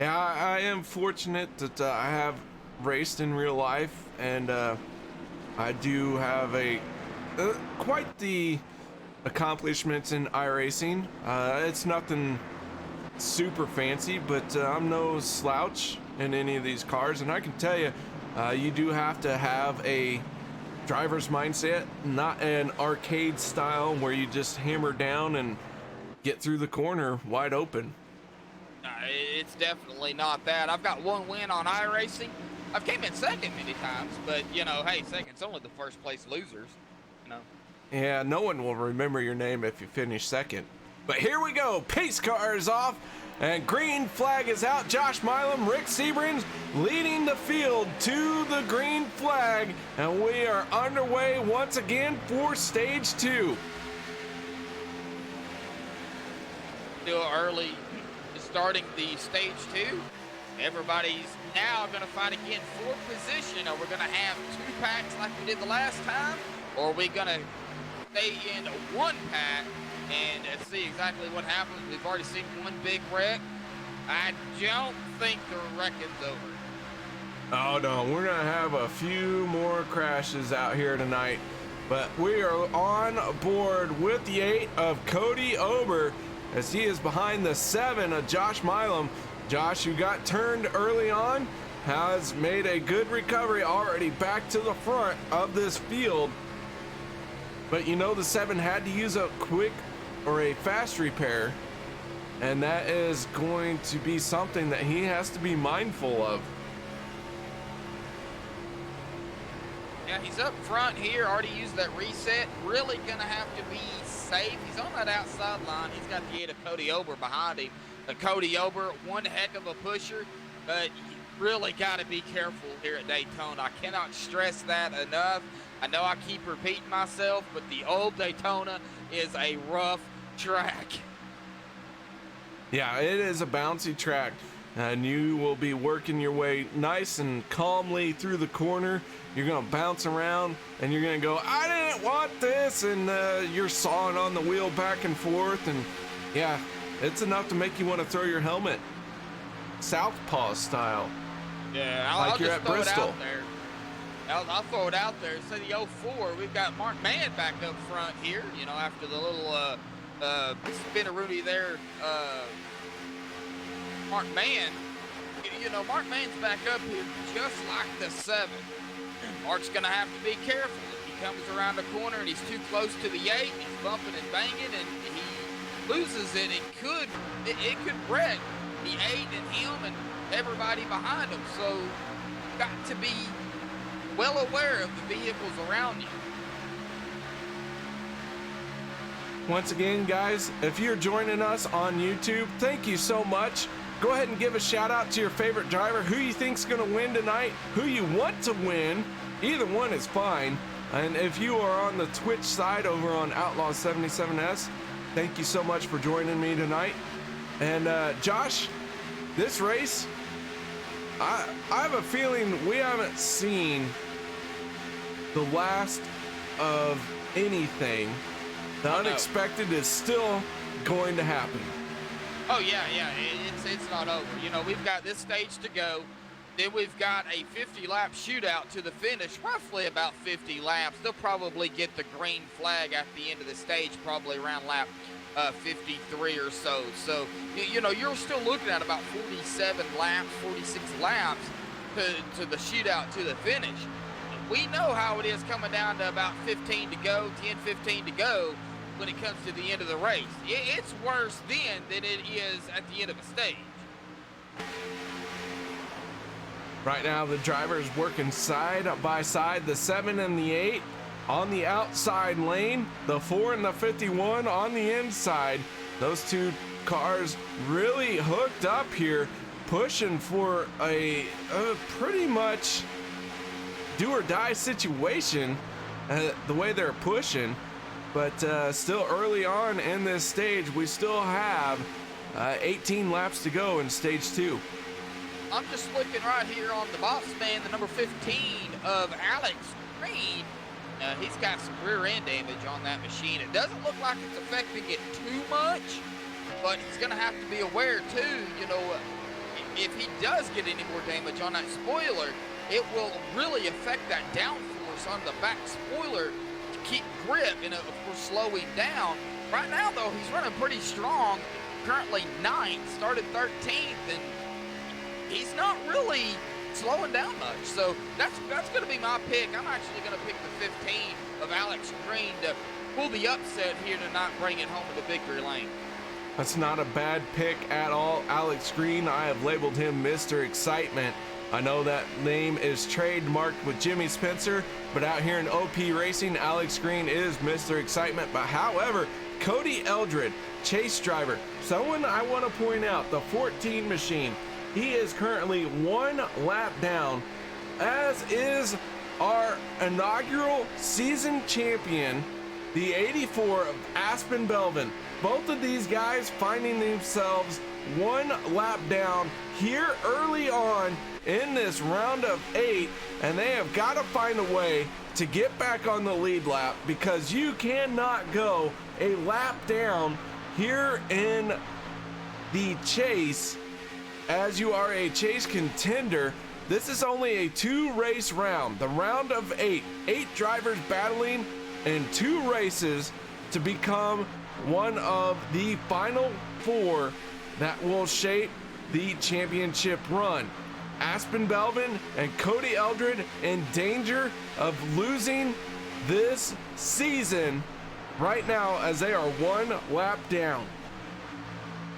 Yeah, I am fortunate that I have raced in real life, and I do have quite the accomplishments in iRacing. It's nothing super fancy, but I'm no slouch in any of these cars, and I can tell you, you do have to have a driver's mindset, not an arcade style where you just hammer down and get through the corner wide open. It's definitely not that. I've got 1 win on iRacing. I've came in second many times, but, you know, hey, second's only the first place losers, you know. Yeah, no one will remember your name if you finish second. But here we go. Pace car is off, and green flag is out. Josh Milam, Rick Sebren's leading the field to the green flag, and we are underway once again for stage 2. Still early, starting the stage 2. Everybody's now going to fight again for position. Are we going to have 2 packs like we did the last time, or are we going to stay in 1 pack and see exactly what happens? We've already seen 1 big wreck. I don't think the wrecking's over. Oh no, we're gonna have a few more crashes out here tonight, but we are on board with the 8 of Cody Ober, as he is behind the 7 of Josh Milam. Josh, who got turned early on, has made a good recovery already back to the front of this field. But you know, the 7 had to use a quick or a fast repair, and that is going to be something that he has to be mindful of. Yeah, he's up front here, already used that reset. Really gonna have to be safe. He's on that outside line. He's got the 8 of Cody Ober behind him. Cody Ober, one heck of a pusher, but you really got to be careful here at Daytona. I cannot stress that enough. I know I keep repeating myself, but the old Daytona is a rough track. Yeah, it is a bouncy track, and you will be working your way nice and calmly through the corner. You're going to bounce around, and you're going to go, I didn't want this, and you're sawing on the wheel back and forth, and yeah, It's enough to make you want to throw your helmet southpaw style. Yeah, Like I'll you're just at throw Bristol. it out there. I'll throw it out there. So the 04, we've got Mark Mann back up front here. You know, after the little spinaroonie there, Mark Mann. You know, Mark Mann's back up here just like the 7. Mark's going to have to be careful. If he comes around the corner and he's too close to the 8, he's bumping and banging, and he loses it, it could wreck the 8 and him and everybody behind him. So you've got to be well aware of the vehicles around you. Once again, guys, if you're joining us on YouTube, thank you so much. Go ahead and give a shout out to your favorite driver, who you think's gonna win tonight, who you want to win. Either one is fine. And if you are on the Twitch side over on Outlaw77S, thank you so much for joining me tonight. And Josh, this race, I have a feeling we haven't seen the last of anything. The unexpected is still going to happen. Oh yeah, it's not over. You know, we've got this stage to go. Then we've got a 50-lap shootout to the finish, roughly about 50 laps. They'll probably get the green flag at the end of the stage, probably around lap 53 or so. So, you know, you're still looking at about 47 laps, 46 laps to the shootout to the finish. We know how it is coming down to about 15 to go, 10, 15 to go when it comes to the end of the race. It's worse then than it is at the end of a stage. Right now, the driver is working side by side, the 7 and the 8 on the outside lane, the 4 and the 51 on the inside. Those two cars really hooked up here, pushing for a pretty much do or die situation, the way they're pushing. But still early on in this stage, we still have 18 laps to go in stage 2. I'm just looking right here on the box man, the number 15 of Alex Green. He's got some rear end damage on that machine. It doesn't look like it's affecting it too much, but he's going to have to be aware too, you know, if he does get any more damage on that spoiler, it will really affect that downforce on the back spoiler to keep grip and of course slow him down. Right now though, he's running pretty strong, currently 9th, started 13th, and he's not really slowing down much. So that's going to be my pick. I'm actually going to pick the 15 of Alex Green to pull the upset here tonight, bring it home to the victory lane. That's not a bad pick at all. Alex Green, I have labeled him Mr. Excitement. I know that name is trademarked with Jimmy Spencer, but out here in OP Racing, Alex Green is Mr. Excitement. But however, Cody Eldred, chase driver, someone I want to point out, the 14 machine, he is currently 1 lap down, as is our inaugural season champion, the 84 of Aspen Belvin. Both of these guys finding themselves 1 lap down here early on in this round of 8, and they have got to find a way to get back on the lead lap, because you cannot go a lap down here in the chase as you are a chase contender. This is only a 2-race round, the round of 8 drivers battling in 2 races to become one of the final 4 that will shape the championship run. Aspen Belvin and Cody Eldred in danger of losing this season right now as they are 1 lap down.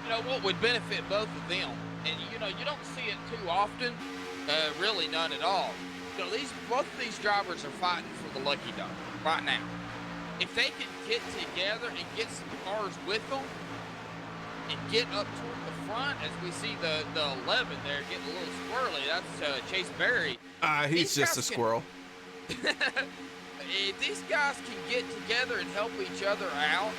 You know, what would benefit both of them, and you know, you don't see it too often, really none at all. You know, both of these drivers are fighting for the lucky dog right now. If they can get together and get some cars with them and get up toward the front, as we see the 11 there getting a little squirrely, that's Chase Berry. He's just a squirrel. If these guys can get together and help each other out,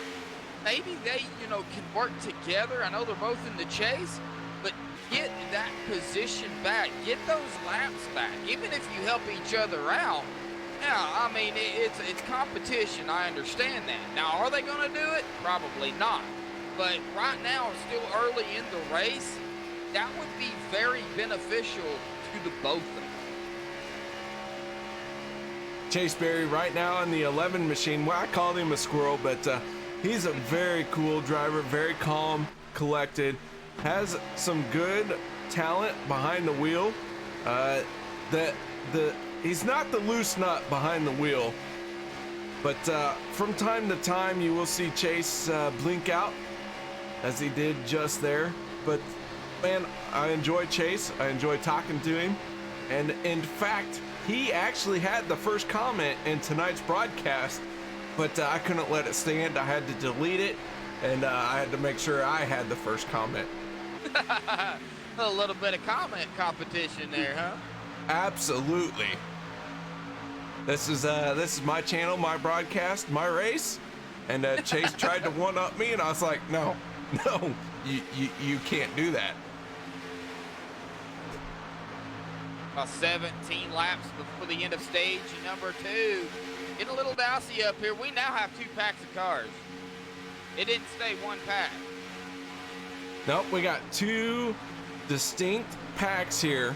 maybe they, you know, can work together. I know they're both in the chase, but get that position back, get those laps back. Even if you help each other out, yeah, I mean, it's competition. I understand that. Now, are they going to do it? Probably not. but right now, still early in the race, that would be very beneficial to the both of them. Chase Berry right now in the 11 machine. Well, I called him a squirrel, but he's a very cool driver, very calm, collected, has some good talent behind the wheel. He's not the loose nut behind the wheel, but from time to time you will see Chase blink out, as he did just there. But man, I enjoy Chase. I enjoy talking to him, and in fact, he actually had the first comment in tonight's broadcast, but I couldn't let it stand. I had to delete it, and I had to make sure I had the first comment. A little bit of comment competition there, huh? Absolutely. This is my channel, my broadcast, my race, and Chase tried to one-up me, and I was like, no, you can't do that. About 17 laps before the end of stage number 2. Getting a little dicey up here. We now have 2 packs of cars. It didn't stay 1 pack. Nope, we got 2 distinct packs here.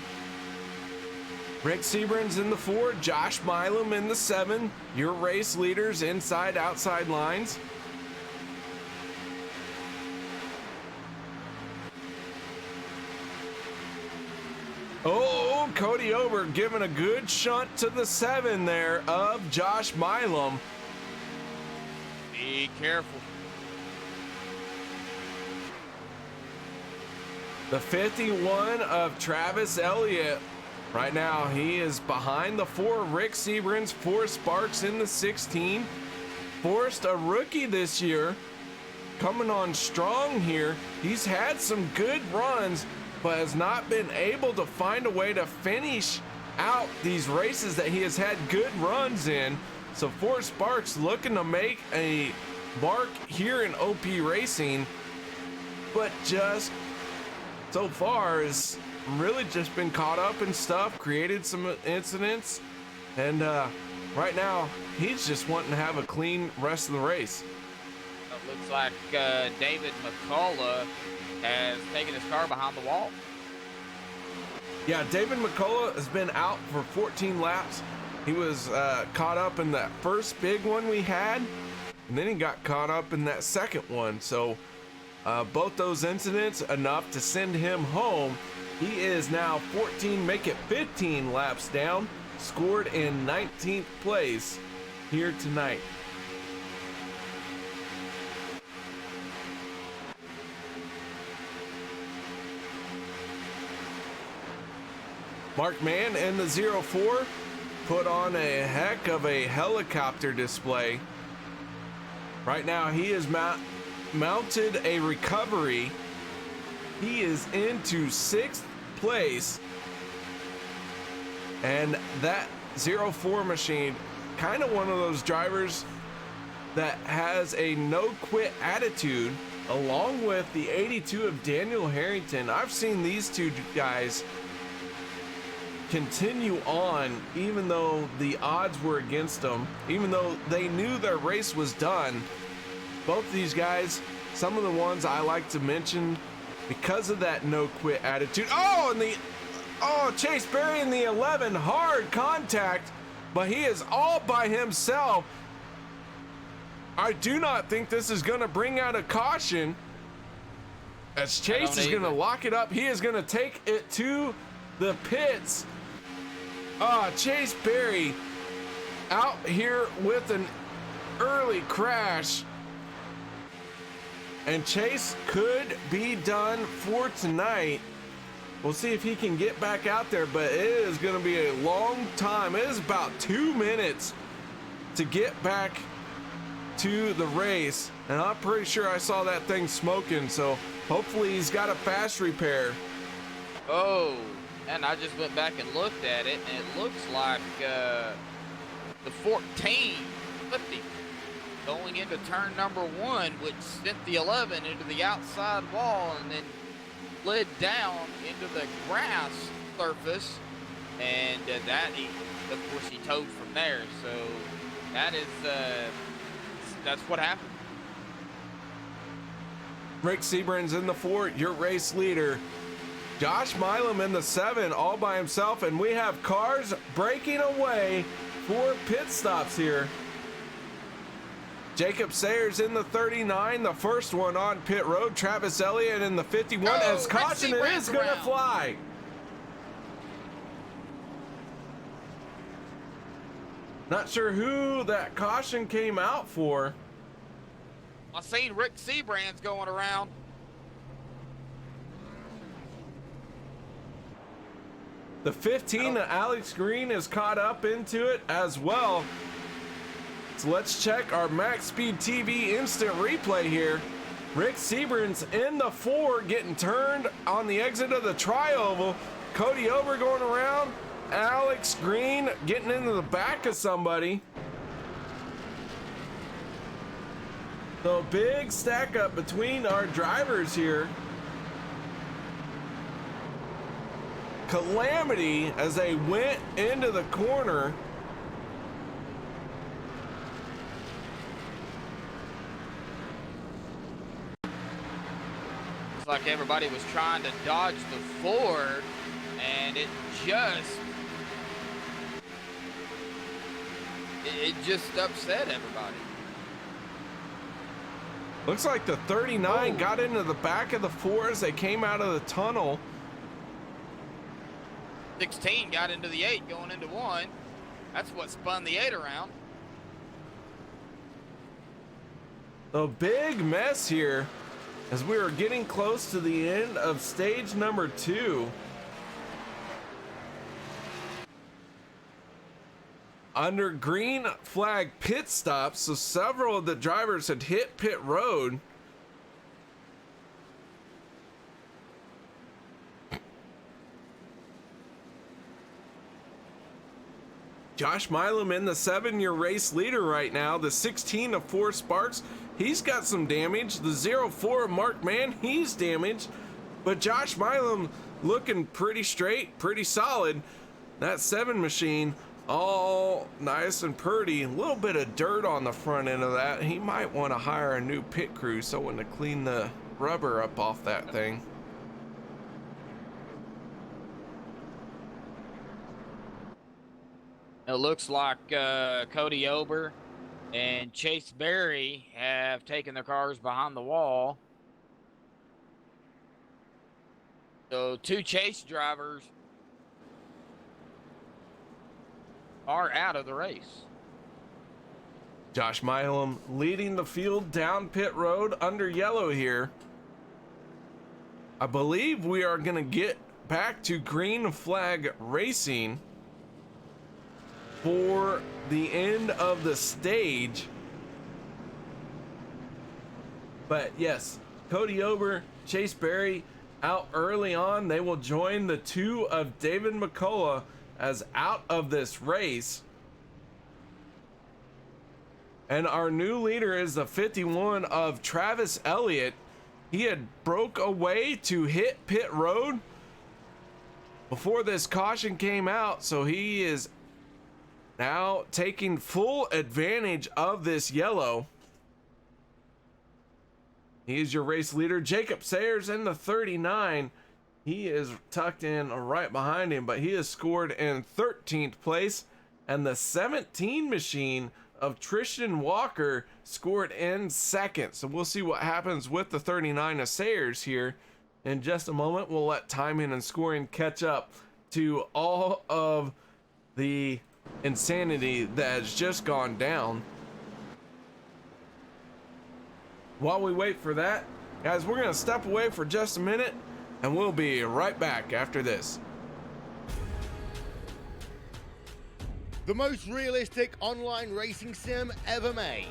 Rick Sebren's in the 4, Josh Milam in the 7. Your race leaders inside, outside lines. Oh, Cody Ober giving a good shunt to the 7 there of Josh Milam. Be careful. The 51 of Travis Elliott. Right now, he is behind the 4 Rick Sebren's, 4 Sparks in the 16. Forrest, a rookie this year, coming on strong here. He's had some good runs, but has not been able to find a way to finish out these races that he has had good runs in. So 4 Sparks looking to make a mark here in OP Racing, but just so far has really just been caught up in stuff, created some incidents, and right now he's just wanting to have a clean rest of the race. It looks like David McCullough has taken his car behind the wall. Yeah, David McCullough has been out for 14 laps. He was caught up in that first big one we had, and then he got caught up in that second one. So both those incidents enough to send him home. He is now 14, make it 15 laps down, scored in 19th place here tonight. Mark Mann in the 04 put on a heck of a helicopter display. Right now he has mounted a recovery. He is into 6th place, and that 04 machine, kind of one of those drivers that has a no quit attitude, along with the 82 of Daniel Harrington. I've seen these 2 guys continue on even though the odds were against them, even though they knew their race was done. Both these guys, some of the ones I like to mention because of that no quit attitude. Chase Berry in the 11, hard contact, but he is all by himself. I do not think this is going to bring out a caution, as Chase is going to lock it up. He is going to take it to the pits. Chase Berry out here with an early crash, and Chase could be done for tonight. We'll see if he can get back out there, but it is going to be a long time. It is about 2 minutes to get back to the race, and I'm pretty sure I saw that thing smoking, so hopefully he's got a fast repair. Oh, and I just went back and looked at it, and it looks like the 14 flipped him going into turn number 1, which sent the 11 into the outside wall and then slid down into the grass surface, and of course he towed from there. So that's what happened. Rick Sebren's in the 4, your race leader. Josh Milam in the 7, all by himself, and we have cars breaking away for pit stops here. Jacob Sayers in the 39, the first one on pit road. Travis Elliott in the 51, as caution, it is going to fly. Not sure who that caution came out for. I seen Rick Sebrand's going around. The 15, Alex Green is caught up into it as well. So let's check our MaxSpeedTV instant replay here. Rick Sebren's in the 4, getting turned on the exit of the tri-oval. Cody Ober going around. Alex Green getting into the back of somebody. So big stack up between our drivers here. Calamity as they went into the corner. It's like everybody was trying to dodge the Ford, and it just upset everybody. Looks like the 39 got into the back of the 4 as they came out of the tunnel. 16 got into the 8 going into 1. That's what spun the 8 around. A big mess here as we are getting close to the end of stage number 2. Under green flag pit stops, so several of the drivers had hit pit road. Josh Milam in the 7, your race leader right now. The 16 of 4 Sparks, he's got some damage. The 04 Mark Mann, he's damaged. But Josh Milam looking pretty straight, pretty solid. That 7 machine, all nice and pretty. A little bit of dirt on the front end of that. He might want to hire a new pit crew, someone to clean the rubber up off that thing. It looks like Cody Ober and Chase Berry have taken their cars behind the wall. So 2 Chase drivers are out of the race. Josh Milam leading the field down pit road under yellow here. I believe we are going to get back to green flag racing for the end of the stage. But yes, Cody Ober, Chase Berry out early on. They will join the 2 of David McCullough as out of this race. And our new leader is the 51 of Travis Elliott. He had broke away to hit pit road before this caution came out, so he is now taking full advantage of this yellow. He is your race leader. Jacob Sayers in the 39. He is tucked in right behind him, but he is scored in 13th place. And the 17 machine of Tristan Walker scored in 2nd. So we'll see what happens with the 39 of Sayers here in just a moment. We'll let timing and scoring catch up to all of the insanity that has just gone down. While we wait for that, guys, we're going to step away for just a minute and we'll be right back after this. The most realistic online racing sim ever made.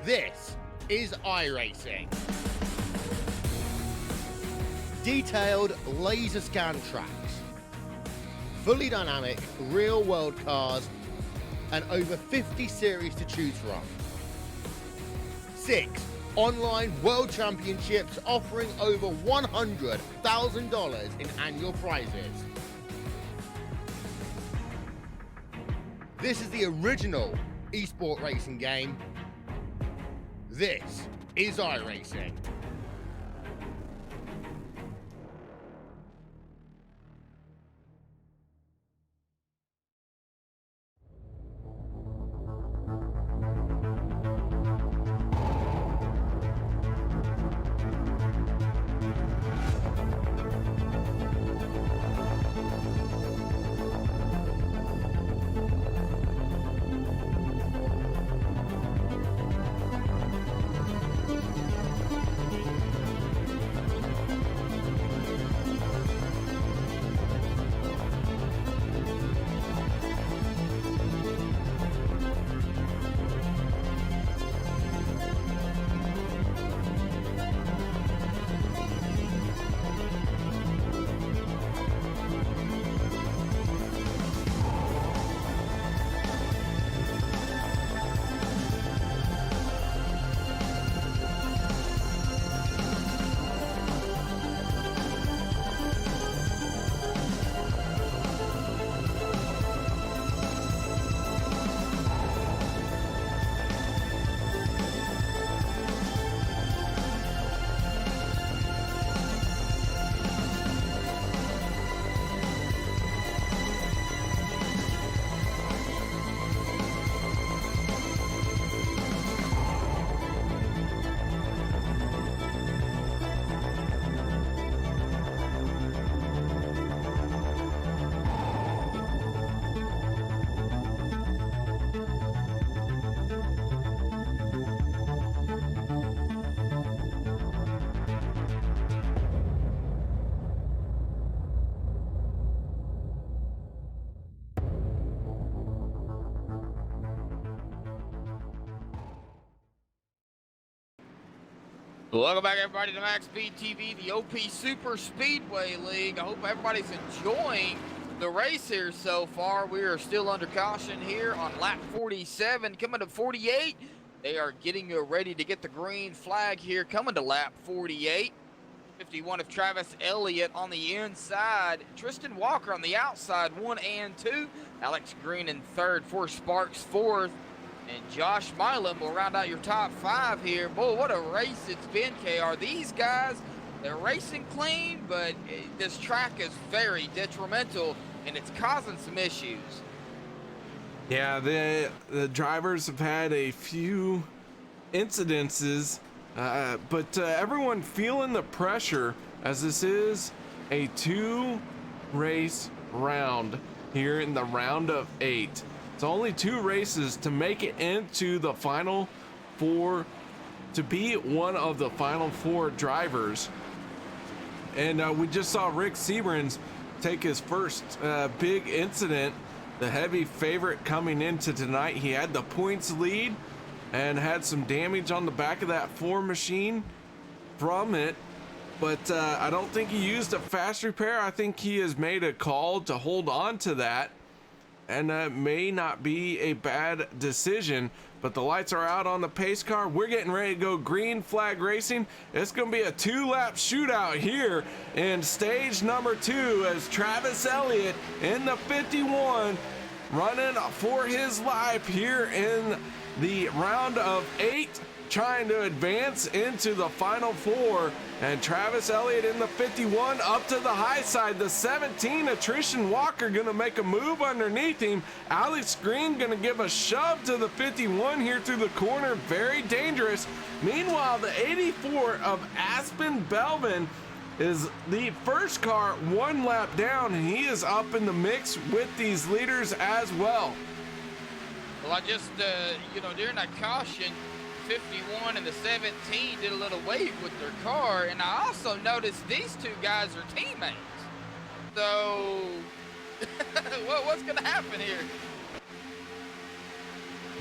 This is iRacing. Detailed laser scan tracks, fully dynamic real world cars, and over 50 series to choose from. 6 online world championships offering over $100,000 in annual prizes. This is the original esport racing game. This is iRacing. Welcome back, everybody, to MaxSpeedTV, the OP Super Speedway League. I hope everybody's enjoying the race here so far. We are still under caution here on lap 47, coming to 48. They are getting ready to get the green flag here, coming to lap 48. 51 of Travis Elliott on the inside. Tristan Walker on the outside, 1 and 2. Alex Green in third, 4 Sparks fourth. And Josh Milam will round out your top 5 here. Boy, what a race it's been, KR. These guys, they're racing clean, but this track is very detrimental, and it's causing some issues. Yeah, the drivers have had a few incidences, but everyone feeling the pressure as this is a 2-race round here in the round of 8. It's only 2 races to make it into the final 4, to be one of the final 4 drivers. And we just saw Rick Seabrans take his first big incident, the heavy favorite coming into tonight. He had the points lead and had some damage on the back of that 4 machine from it. But I don't think he used a fast repair. I think he has made a call to hold on to that. And that may not be a bad decision, but the lights are out on the pace car. We're getting ready to go green flag racing. It's going to be a 2-lap shootout here in stage number 2 as Travis Elliott in the 51 running for his life here in the round of 8, trying to advance into the final 4. And Travis Elliott in the 51 up to the high side. The 17 of Tristan Walker gonna make a move underneath him. Alex Green gonna give a shove to the 51 here through the corner. Very dangerous. Meanwhile, the 84 of Aspen Belvin is the first car 1 lap down, and he is up in the mix with these leaders as well. Well, I just, during that caution, 51 and the 17 did a little wave with their car, and I also noticed these 2 guys are teammates. So, what's going to happen here?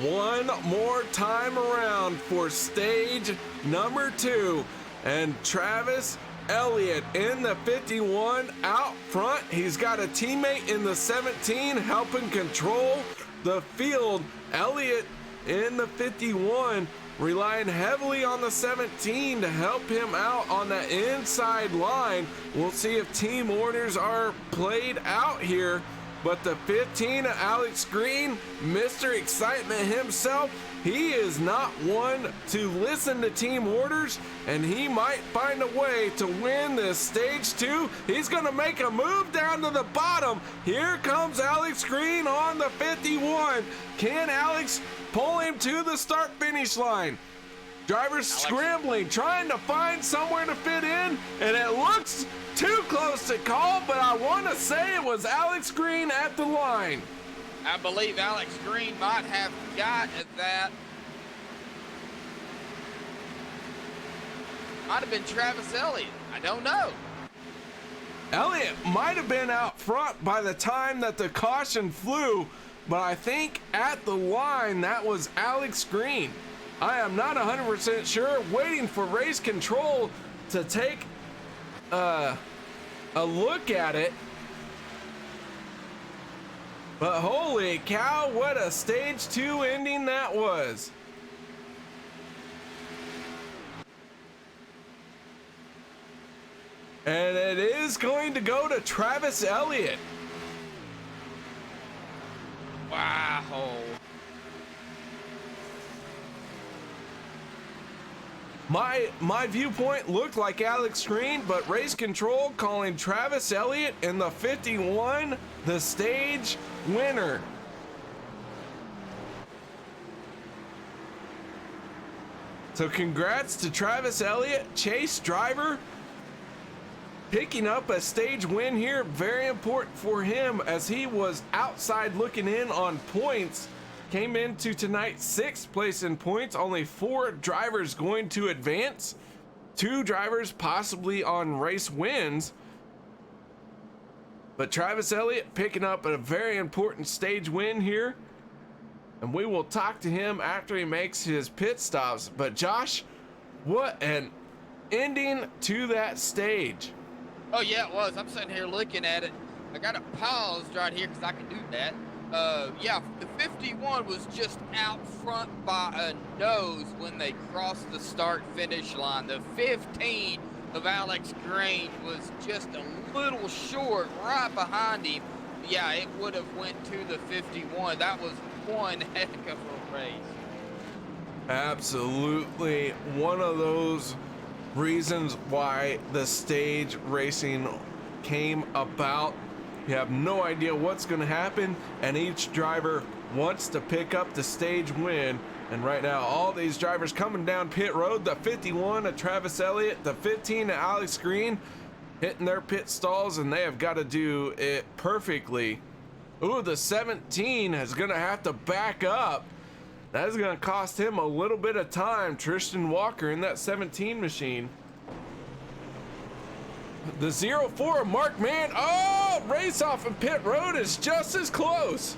One more time around for stage number 2, and Travis Elliott in the 51 out front. He's got a teammate in the 17 helping control the field. Elliott in the 51 relying heavily on the 17 to help him out on that inside line. We'll see if team orders are played out here. But the 15 of Alex Green, Mr. Excitement himself, he is not one to listen to team orders, and he might find a way to win this stage 2. He's gonna make a move down to the bottom. Here comes Alex Green on the 51. Can Alex pull him to the start finish line? Drivers scrambling, trying to find somewhere to fit in, and it looks too close to call, but I want to say it was Alex Green at the line. I believe Alex Green might have got at that. Might have been Travis Elliott. I don't know. Elliott might have been out front by the time that the caution flew, but I think at the line that was Alex Green. I am not 100% sure. Waiting for race control to take a look at it. But holy cow, what a stage 2 ending that was. And it is going to go to Travis Elliott. Wow. My viewpoint looked like Alex Green, but race control calling Travis Elliott in the 51 the stage winner. So congrats to Travis Elliott, chase driver, picking up a stage win here. Very important for him as he was outside looking in on points. Came into tonight 6th place in points. Only 4 drivers going to advance. 2 drivers possibly on race wins. But Travis Elliott picking up a very important stage win here. And we will talk to him after he makes his pit stops. But Josh, what an ending to that stage. Oh yeah, it was. I'm sitting here looking at it. I got it paused right here because I can do that. Yeah, the 51 was just out front by a nose when they crossed the start-finish line. The 15 of Alex Green was just a little short right behind him. Yeah, it would have went to the 51. That was one heck of a race. Absolutely one of those reasons why the stage racing came about. You have no idea what's going to happen, and each driver wants to pick up the stage win. And right now, all these drivers coming down pit road, the 51 of Travis Elliott, the 15 of Alex Green, hitting their pit stalls, and they have got to do it perfectly. Ooh, the 17 is going to have to back up. That is going to cost him a little bit of time. Tristan Walker in that 17 machine. The 04 of Mark Mann. Oh, race off of pit road is just as close.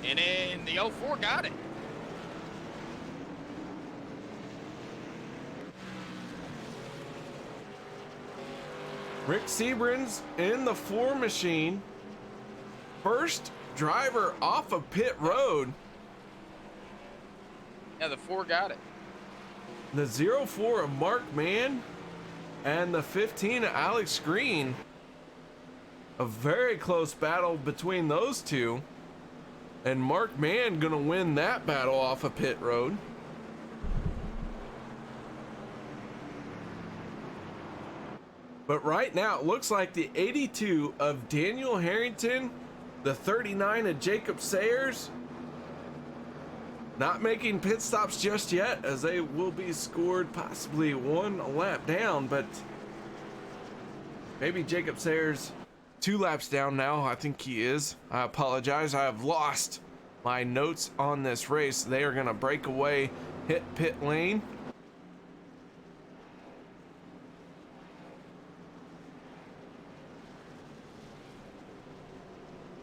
And then the 04 got it. Rick Sebrans in the 4 machine. First driver off of pit road. Yeah, the 4 got it. The 04 of Mark Mann and the 15 of Alex Green. A very close battle between those two. And Mark Mann gonna win that battle off of pit road. But right now, it looks like the 82 of Daniel Harrington, the 39 of Jacob Sayers, not making pit stops just yet, as they will be scored possibly one lap down, but maybe Jacob Sayers 2 laps down now. I think he is. I apologize. I have lost my notes on this race. They are going to break away, hit pit lane.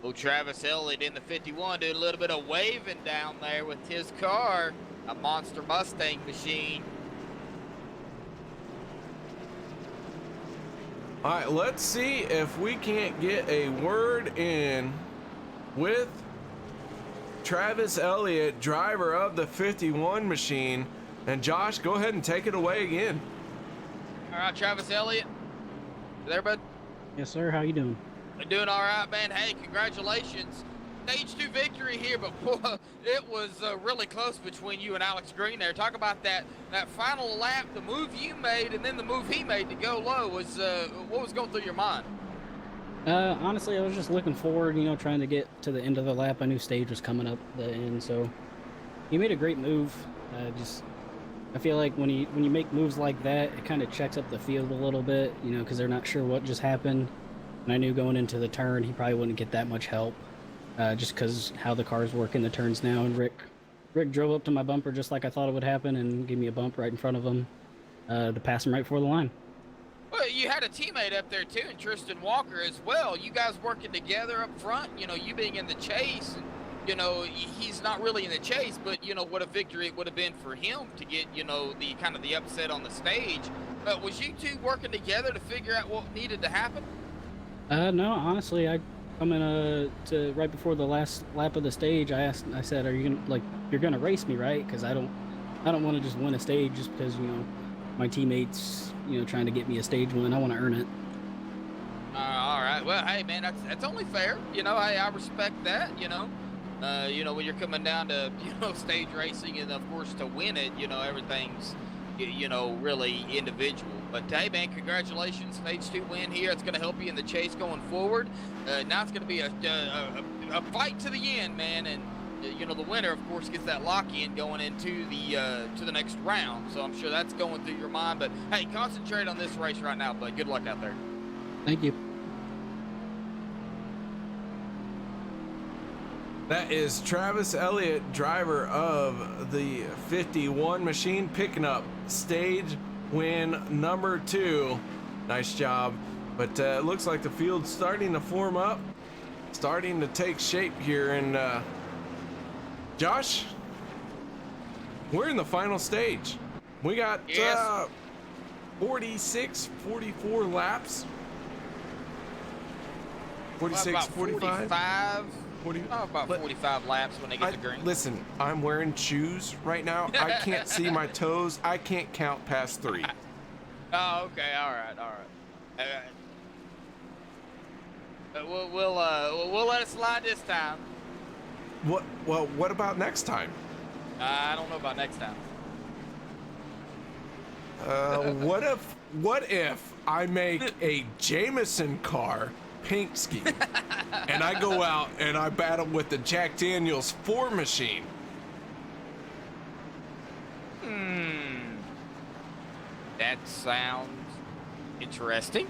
Oh, Travis Elliott in the 51 doing a little bit of waving down there with his car, a monster Mustang machine. All right, let's see if we can't get a word in with Travis Elliott, driver of the 51 machine. And Josh, go ahead and take it away again. All right, Travis Elliott. You there, bud? Yes, sir. How you doing? Doing all right, man. Hey, congratulations. Stage 2 victory here, but boy, it was really close between you and Alex Green there. Talk about that final lap, the move you made, and then the move he made to go low. Was what was going through your mind? Honestly, I was just looking forward, trying to get to the end of the lap. I knew stage was coming up the end, so he made a great move. I feel like when you make moves like that, it kind of checks up the field a little bit, because they're not sure what just happened. And I knew going into the turn, he probably wouldn't get that much help, just because how the cars work in the turns now. And Rick drove up to my bumper just like I thought it would happen and gave me a bump right in front of him to pass him right before the line. Well, you had a teammate up there too, and Tristan Walker as well. You guys working together up front. You being in the chase. And, he's not really in the chase, but what a victory it would have been for him to get the kind of the upset on the stage. Was you two working together to figure out what needed to happen? No, honestly, I come in to right before the last lap of the stage. I said, "Are you gonna you're gonna race me, right? Because I don't want to just win a stage just because my teammates trying to get me a stage win. I want to earn it." All right. Well, hey man, that's only fair. Hey, I respect that. When you're coming down to stage racing, and of course to win it, everything's really individual. But hey man, congratulations, stage 2 win here. It's going to help you in the chase going forward. Now it's going to be a fight to the end, man, and the winner of course gets that lock-in going into the next round. So I'm sure that's going through your mind. But hey, concentrate on this race right now, bud. Good luck out there. Thank you. That is Travis Elliott, driver of the 51 machine, picking up stage win number 2. Nice job. But it looks like the field's starting to form up, starting to take shape here. And Josh, we're in the final stage. We got Yes. 46, 44 laps. 46, about 45. 45. 40. About 45 laps when they get to green. Listen, I'm wearing shoes right now. I can't see my toes. I can't count past 3. Oh, okay. All right. We'll let it slide this time. What? Well, what about next time? I don't know about next time. What if I make a Jameson car paint scheme and I go out and I battle with the Jack Daniels 4 machine? That sounds interesting.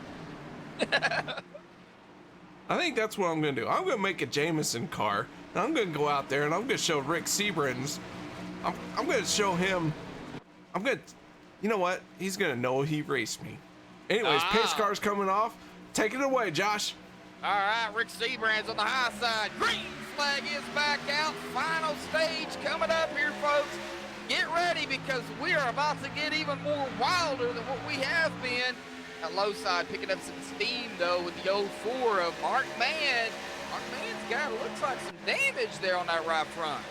I think that's what I'm gonna do. I'm gonna make a Jameson car and I'm gonna go out there and I'm gonna show Rick Seabrans. I'm gonna show him. You know what? He's gonna know he raced me. Anyways, pace car's coming off. Take it away, Josh. All right, Rick Seabrand's on the high side. Green flag is back out. Final stage coming up here, folks. Get ready because we are about to get even more wilder than what we have been. That low side picking up some steam, though, with the 04 of Mark Mann. Mark Mann's got, looks like, some damage there on that right front.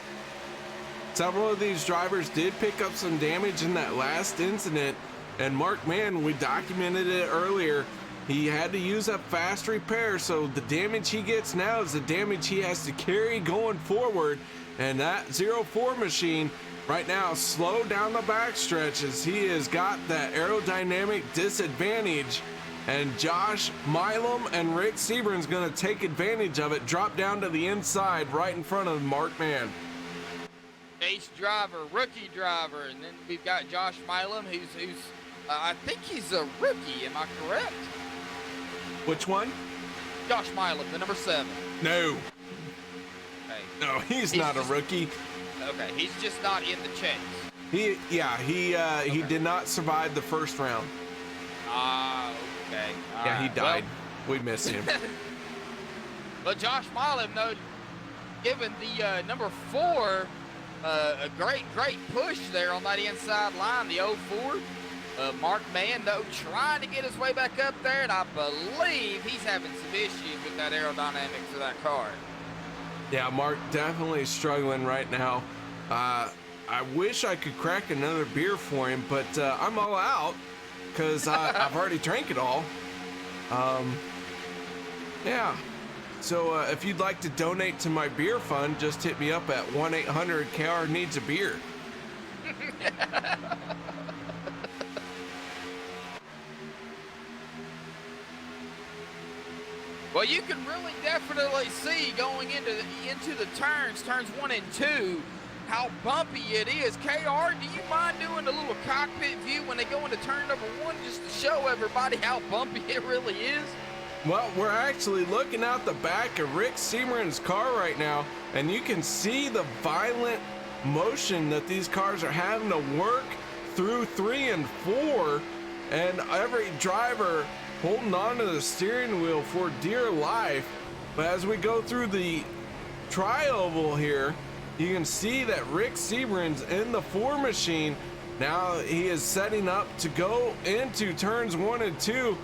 Several of these drivers did pick up some damage in that last incident, and Mark Mann, we documented it earlier, he had to use up fast repair, so the damage he gets now is the damage he has to carry going forward, and that 04 machine right now slowed down the backstretch as he has got that aerodynamic disadvantage, and Josh Milam and Rick Seabrand's going to take advantage of it, drop down to the inside right in front of Mark Mann. Ace driver, rookie driver, and then we've got Josh Milam, who's I think he's a rookie. Am I correct? Which one? Josh Milam, the number 7. No. Okay. No, he's not just a rookie. Okay, he's just not in the chase. He did not survive the first round. Okay. All Yeah, he right. died. We missed him. But Josh Milam, though, given the number 4 a great push there on that inside line, the 04. Mark Mann, though, trying to get his way back up there, and I believe he's having some issues with that aerodynamics of that car. Yeah, Mark definitely struggling right now. I wish I could crack another beer for him, but I'm all out because I've already drank it all. Yeah. So if you'd like to donate to my beer fund, just hit me up at 1-800-KR-NEEDS-A-BEER. Well, you can really definitely see going into the turns 1 and 2, how bumpy it is. KR, do you mind doing a little cockpit view when they go into turn number 1 just to show everybody how bumpy it really is? Well, we're actually looking out the back of Rick Seabrand's car right now, and you can see the violent motion that these cars are having to work through 3 and 4, and every driver holding on to the steering wheel for dear life. But as we go through the tri-oval here, you can see that Rick Seabrand's in the 4 machine. Now he is setting up to go into turns 1 and 2.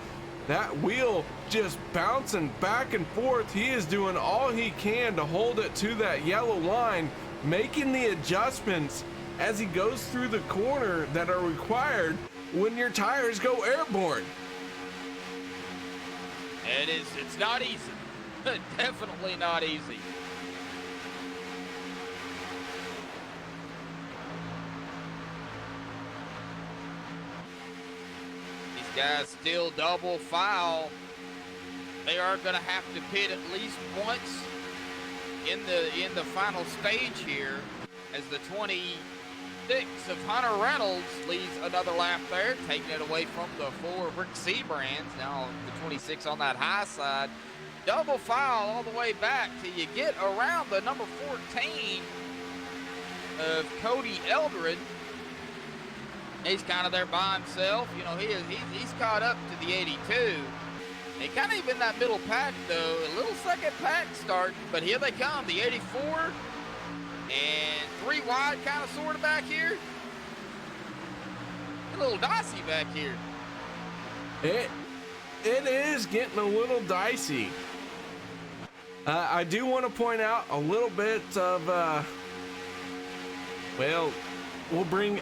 That wheel just bouncing back and forth. He is doing all he can to hold it to that yellow line, making the adjustments as he goes through the corner that are required when your tires go airborne. It's not easy. Definitely not easy. These guys still double file. They are going to have to pit at least once in the final stage here, as the 26 of Hunter Reynolds leads another lap there, taking it away from the 4 of Rick Seabrands. Now the 26 on that high side. Double file all the way back till you get around the number 14 of Cody Eldred. He's kind of there by himself. You know, he's caught up to the 82. They kind of in that middle pack, though. A little second pack starting, but here they come. The 84 And 3 wide kind of sort of back here. A little dicey back here. It is getting a little dicey. I do want to point out a little bit of, well, we'll bring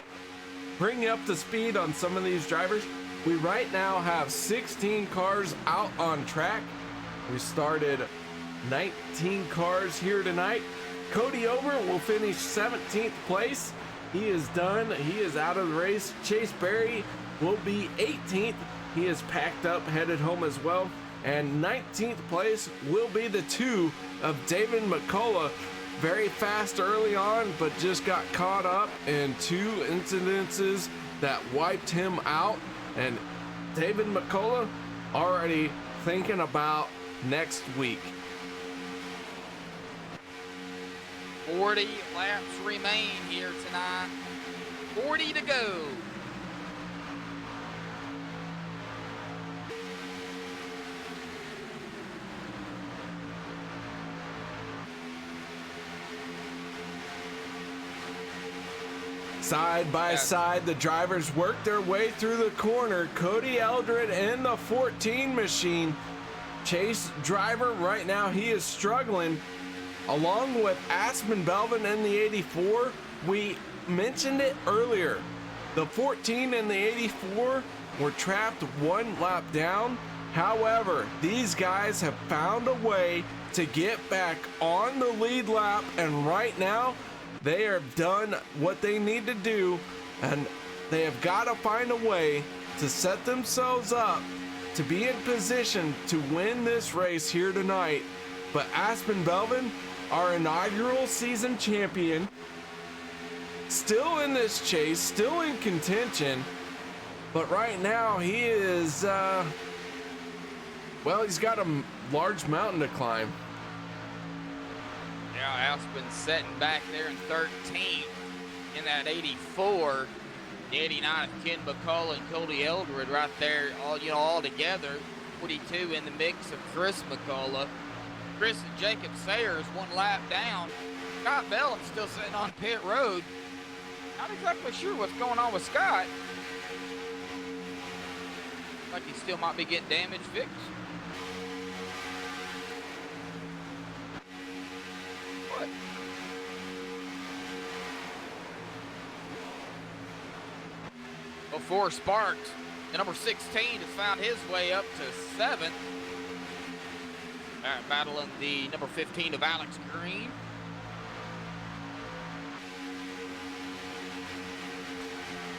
you up to speed on some of these drivers. We right now have 16 cars out on track. We started 19 cars here tonight. Cody Over will finish 17th place. He is done. He is out of the race. Chase Berry will be 18th. He is packed up, headed home as well. And 19th place will be the 2 of David McCullough. Very fast early on, but just got caught up in 2 incidences that wiped him out. And David McCullough already thinking about next week. 40 laps remain here tonight. 40 to go. Side by side, the drivers work their way through the corner. Cody Eldred in the 14 machine. Chase driver right now, he is struggling. Along with Aspen Belvin in the 84. We mentioned it earlier. The 14 and the 84 were trapped 1 lap down. However, these guys have found a way to get back on the lead lap, and right now they have done what they need to do, and they have got to find a way to set themselves up to be in position to win this race here tonight. But Aspen Belvin, our inaugural season champion, still in this chase, still in contention, but right now he is, well, he's got a large mountain to climb. Now Aspen's sitting back there in 13th in that 84. The 89 of Ken McCullough and Cody Eldred right there, all together. 42 in the mix of Chris McCullough. Chris and Jacob Sayers 1 lap down. Scott Bell's still sitting on pit road. Not exactly sure what's going on with Scott. Like he still might be getting damage fixed. What? Before Sparks, the number 16 has found his way up to 7th. Battling the number 15 of Alex Green.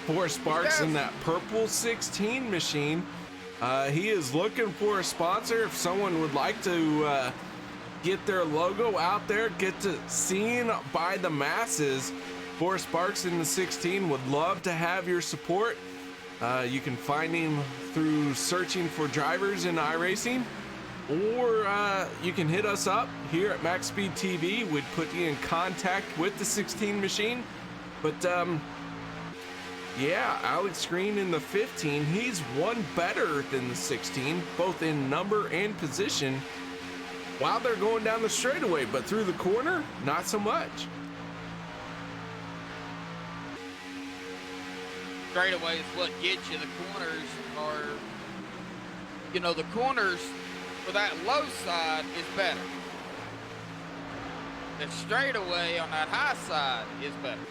For Sparks in that purple 16 machine. He is looking for a sponsor. If someone would like to get their logo out there, get to seen by the masses, for Sparks in the 16 would love to have your support. You can find him through searching for drivers in iRacing, or you can hit us up here at MaxSpeedTV. We'd put you in contact with the 16 machine. But yeah, Alex Green in the 15, he's one better than the 16, both in number and position, while they're going down the straightaway, but through the corner, not so much. Straightaway is what gets you. The corners are, the corners for that low side is better. The straightaway on that high side is better.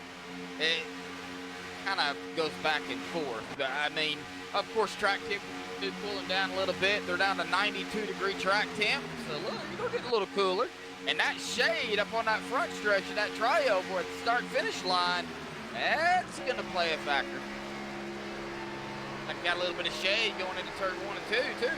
It kind of goes back and forth. I mean, of course, track temp is cooling down a little bit. They're down to 92-degree track temp, so look, you're getting a little cooler. And that shade up on that front stretch of that triover at the start-finish line, that's going to play a factor. I've got a little bit of shade going into turn 1 and 2, too.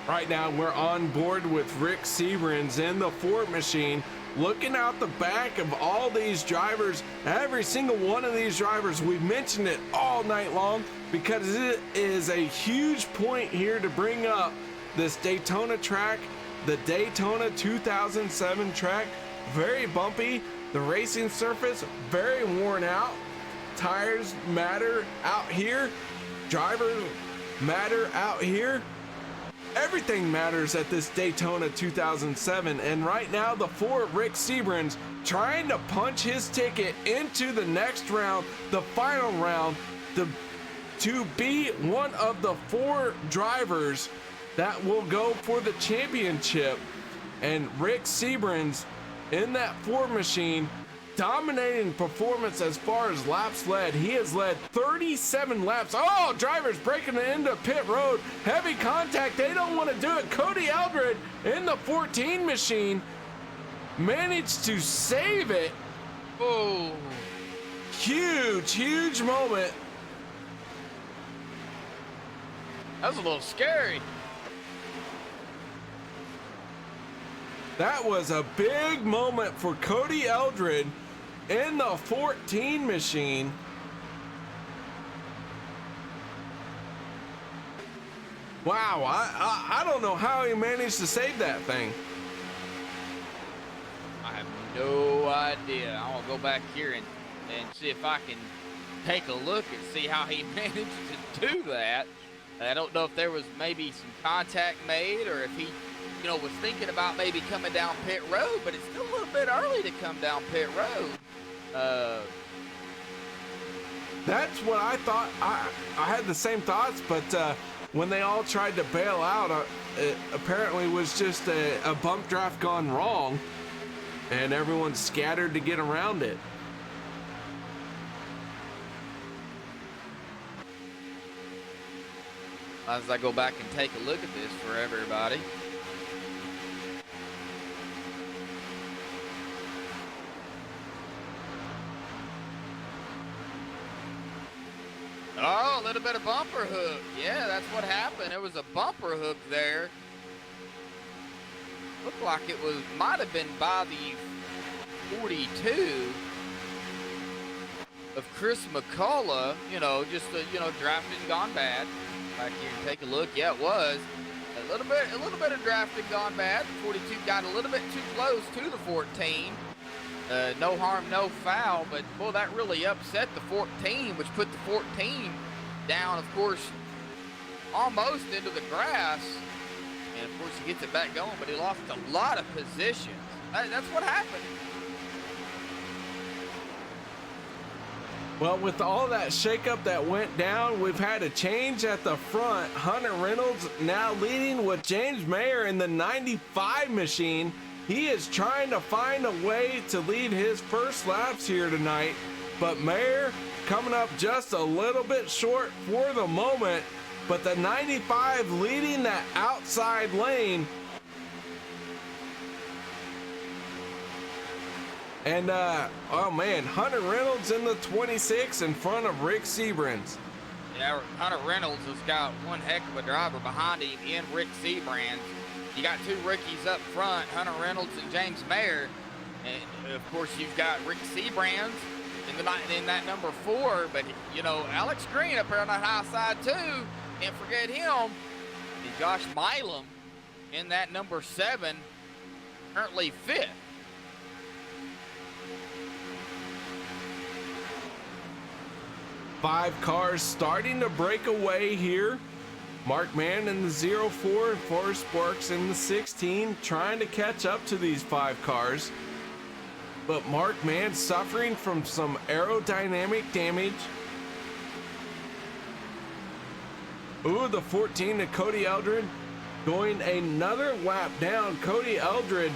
Right now, we're on board with Rick Seabrans in the Ford machine, looking out the back of all these drivers. Every single one of these drivers, we've mentioned it all night long because it is a huge point here to bring up this Daytona track the Daytona 2007 track. Very bumpy. The racing surface, very worn out. Tires matter out here. Drivers matter out here. Everything matters at this Daytona 2007, and right now the four Rick Seabrans trying to punch his ticket into the next round, the final round, to be one of the four drivers that will go for the championship. And Rick Seabrans in that Ford machine, dominating performance as far as laps led. He has led 37 laps. Oh, drivers breaking into pit road. Heavy contact. They don't want to do it. Cody Eldred in the 14 machine managed to save it. Oh, Huge moment. that was a little scary. That was a big moment for Cody Eldred in the 14 machine. Wow, I don't know how he managed to save that thing. I have no idea. I want to go back here and see if I can take a look and see how he managed to do that. I don't know if there was maybe some contact made, or if he, you know, was thinking about maybe coming down pit road, but it's still a little bit early to come down pit road. That's what I thought. I had the same thoughts, but when they all tried to bail out, it apparently was just a bump draft gone wrong, and everyone scattered to get around it. As I go back and take a look at this for everybody. Oh, a little bit of bumper hook. Yeah, that's what happened. There was a bumper hook there. Looked like it was, might have been by the 42 of Chris McCullough. You know, just you know, drafting gone bad. Back here and take a look. Yeah, it was a little bit of drafting gone bad. 42 got a little bit too close to the 14. No harm, no foul, but boy, that really upset the 14, which put the 14 down, of course, almost into the grass. And of course, he gets it back going, but he lost a lot of positions. That's what happened. Well, with all that shakeup that went down, we've had a change at the front. Hunter Reynolds now leading with James Mayer in the 95 machine. He is trying to find a way to lead his first laps here tonight, but Mayer coming up just a little bit short for the moment, but the 95 leading that outside lane. And, oh man, Hunter Reynolds in the 26 in front of Rick Seabrans. Yeah, Hunter Reynolds has got one heck of a driver behind him in Rick Seabrans. You got two rookies up front, Hunter Reynolds and James Mayer. And, of course, you've got Rick Seabrans in that number 4. But, you know, Alex Green up there on that high side, too. Can't forget him. And Josh Milam in that number 7, currently 5th. Five cars starting to break away here. Mark Mann in the 04 and Forrest Sparks in the 16 trying to catch up to these 5 cars. But Mark Mann suffering from some aerodynamic damage. Ooh, the 14 to Cody Eldred going another lap down. Cody Eldred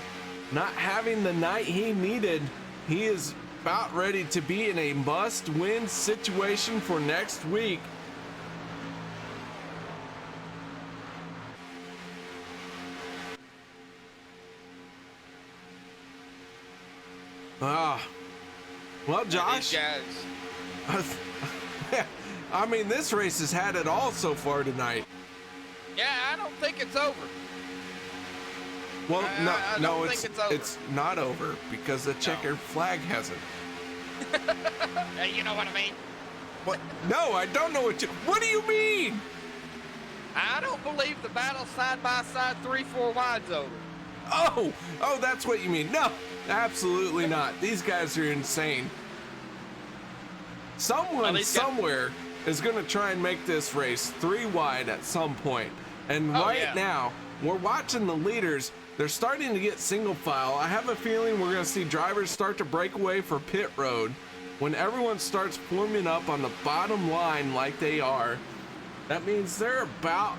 not having the night he needed. He is about ready to be in a must-win situation for next week. Well, Josh, I mean, this race has had it all so far tonight. Yeah, I don't think it's over. Well, no, it's it's not over because the checkered flag hasn't. You know what I mean? What? No, I don't know what do you mean? I don't believe the battle side by side 3-4 wide's over. Oh, that's what you mean. No, absolutely not. These guys are insane. Someone somewhere is going to try and make this race 3 wide at some point. And now, we're watching the leaders. They're starting to get single file. I have a feeling we're going to see drivers start to break away for pit road. When everyone starts forming up on the bottom line like they are, that means they're about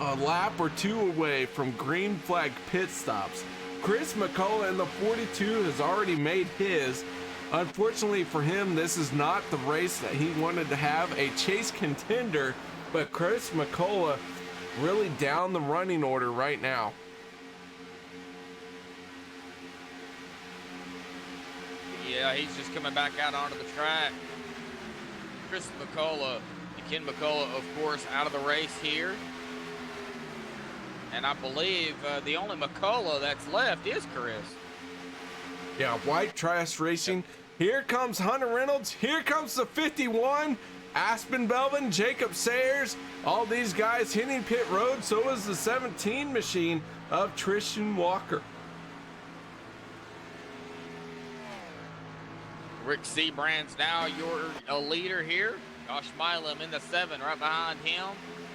a lap or 2 away from green flag pit stops. Chris McCullough in the 42 has already made his. Unfortunately for him, this is not the race that he wanted to have, a chase contender, but Chris McCullough really down the running order right now. Yeah, he's just coming back out onto the track. Chris McCullough, Ken McCullough, of course, out of the race here. And I believe the only McCullough that's left is Chris. Yeah, White Trash Racing. Here comes Hunter Reynolds. Here comes the 51. Aspen Belvin, Jacob Sayers. All these guys hitting pit road. So is the 17 machine of Tristan Walker. Rick Seabrand's now your leader here. Josh Milam in the 7 right behind him.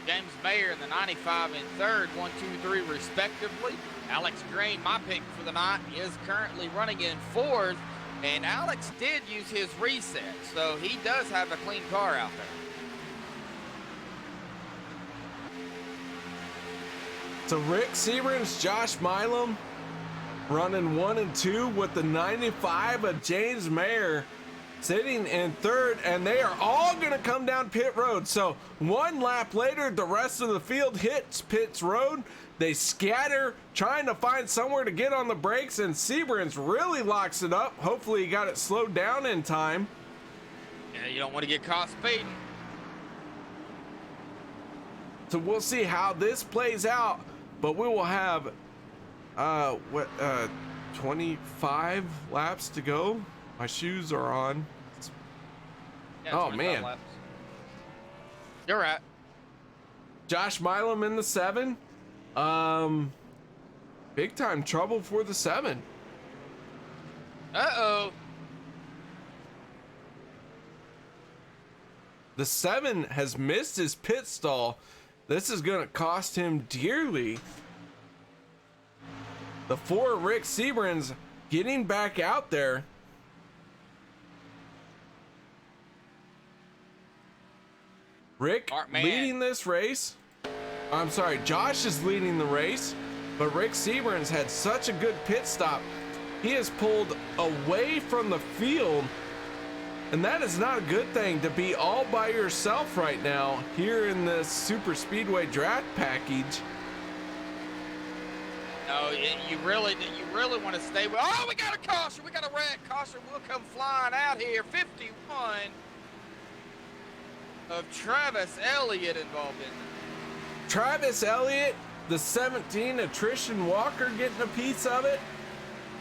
James Mayer in the 95 in 3rd, 1, 2, 3 respectively. Alex Green, my pick for the night, is currently running in 4th. And Alex did use his reset, so he does have a clean car out there. So Rick Seabrand's Josh Milam running 1 and 2 with the 95 of James Mayer sitting in 3rd, and they are all going to come down pit road. So 1 lap later, the rest of the field hits pits road. They scatter, trying to find somewhere to get on the brakes, and Seabrand's really locks it up. Hopefully he got it slowed down in time. Yeah, you don't want to get caught speeding. So we'll see how this plays out, but we will have 25 laps to go. My shoes are on. Yeah, oh man, laps. You're right. Josh Milam in the 7. Big time trouble for the 7. Uh-oh. The 7 has missed his pit stall. This is going to cost him dearly. The 4, Rick Seabrand's getting back out there. Rick leading this race. I'm sorry, Josh is leading the race, but Rick Seabrand's had such a good pit stop. He has pulled away from the field, and that is not a good thing to be all by yourself right now here in this super speedway draft package. No, you really want to stay with. Oh, we got a caution. We got a wreck. Caution will come flying out here. 51 of Travis Elliott involved in it. Travis Elliott, the 17 of Tristan Walker getting a piece of it.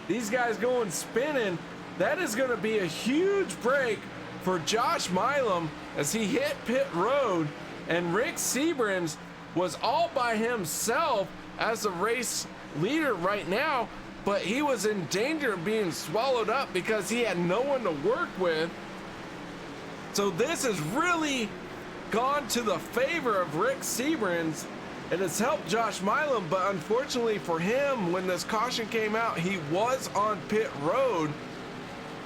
These guys going spinning. That is going to be a huge break for Josh Milam as he hit pit road, and Rick Seabrand's was all by himself as the race leader right now, but he was in danger of being swallowed up because he had no one to work with. So this has really gone to the favor of Rick Seabrand's. It has helped Josh Milam, but unfortunately for him, when this caution came out, he was on pit road.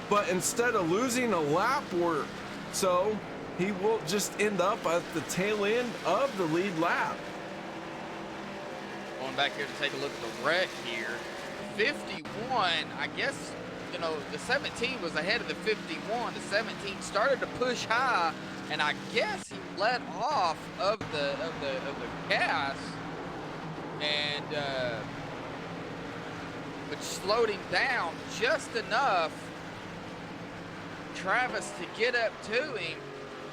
But instead of losing a lap or so, he will just end up at the tail end of the lead lap. Going back here to take a look at the wreck here. 51, I guess, you know, the 17 was ahead of the 51. The 17 started to push high, and I guess he let off of the gas, and which slowed him down just enough. Travis to get up to him,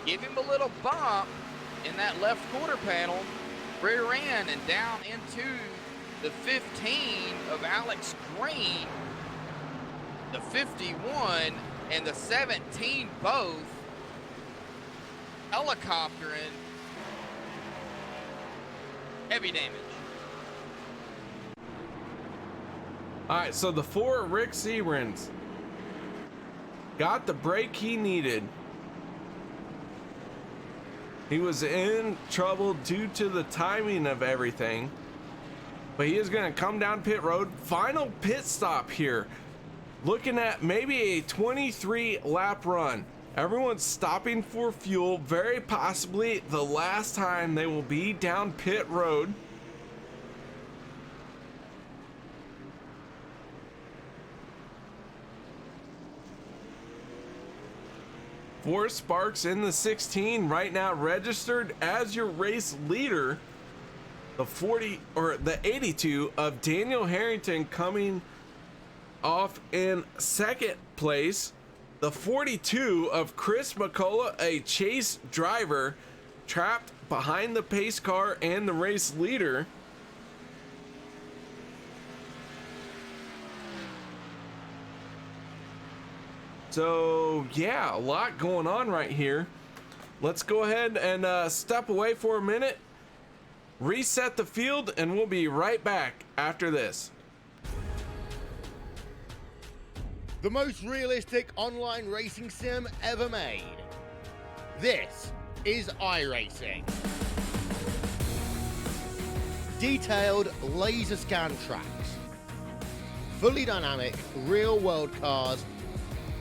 give him a little bump in that left quarter panel, rear end, and down into the 15 of Alex Green. The 51 and the 17 both helicoptering heavy damage. All right, so the 4 Rick Seabrans got the break he needed. He was in trouble due to the timing of everything, but he is going to come down pit road. Final pit stop here. Looking at maybe a 23 lap run. Everyone's stopping for fuel. Very possibly the last time they will be down pit road. For Sparks in the 16 right now registered as your race leader. The 82 of Daniel Harrington coming off in second place. The 42 of Chris McCullough, a chase driver, trapped behind the pace car and the race leader. So yeah, a lot going on right here. Let's go ahead and step away for a minute, reset the field, and we'll be right back after this. The most realistic online racing sim ever made. This is iRacing. Detailed laser scan tracks, fully dynamic real world cars,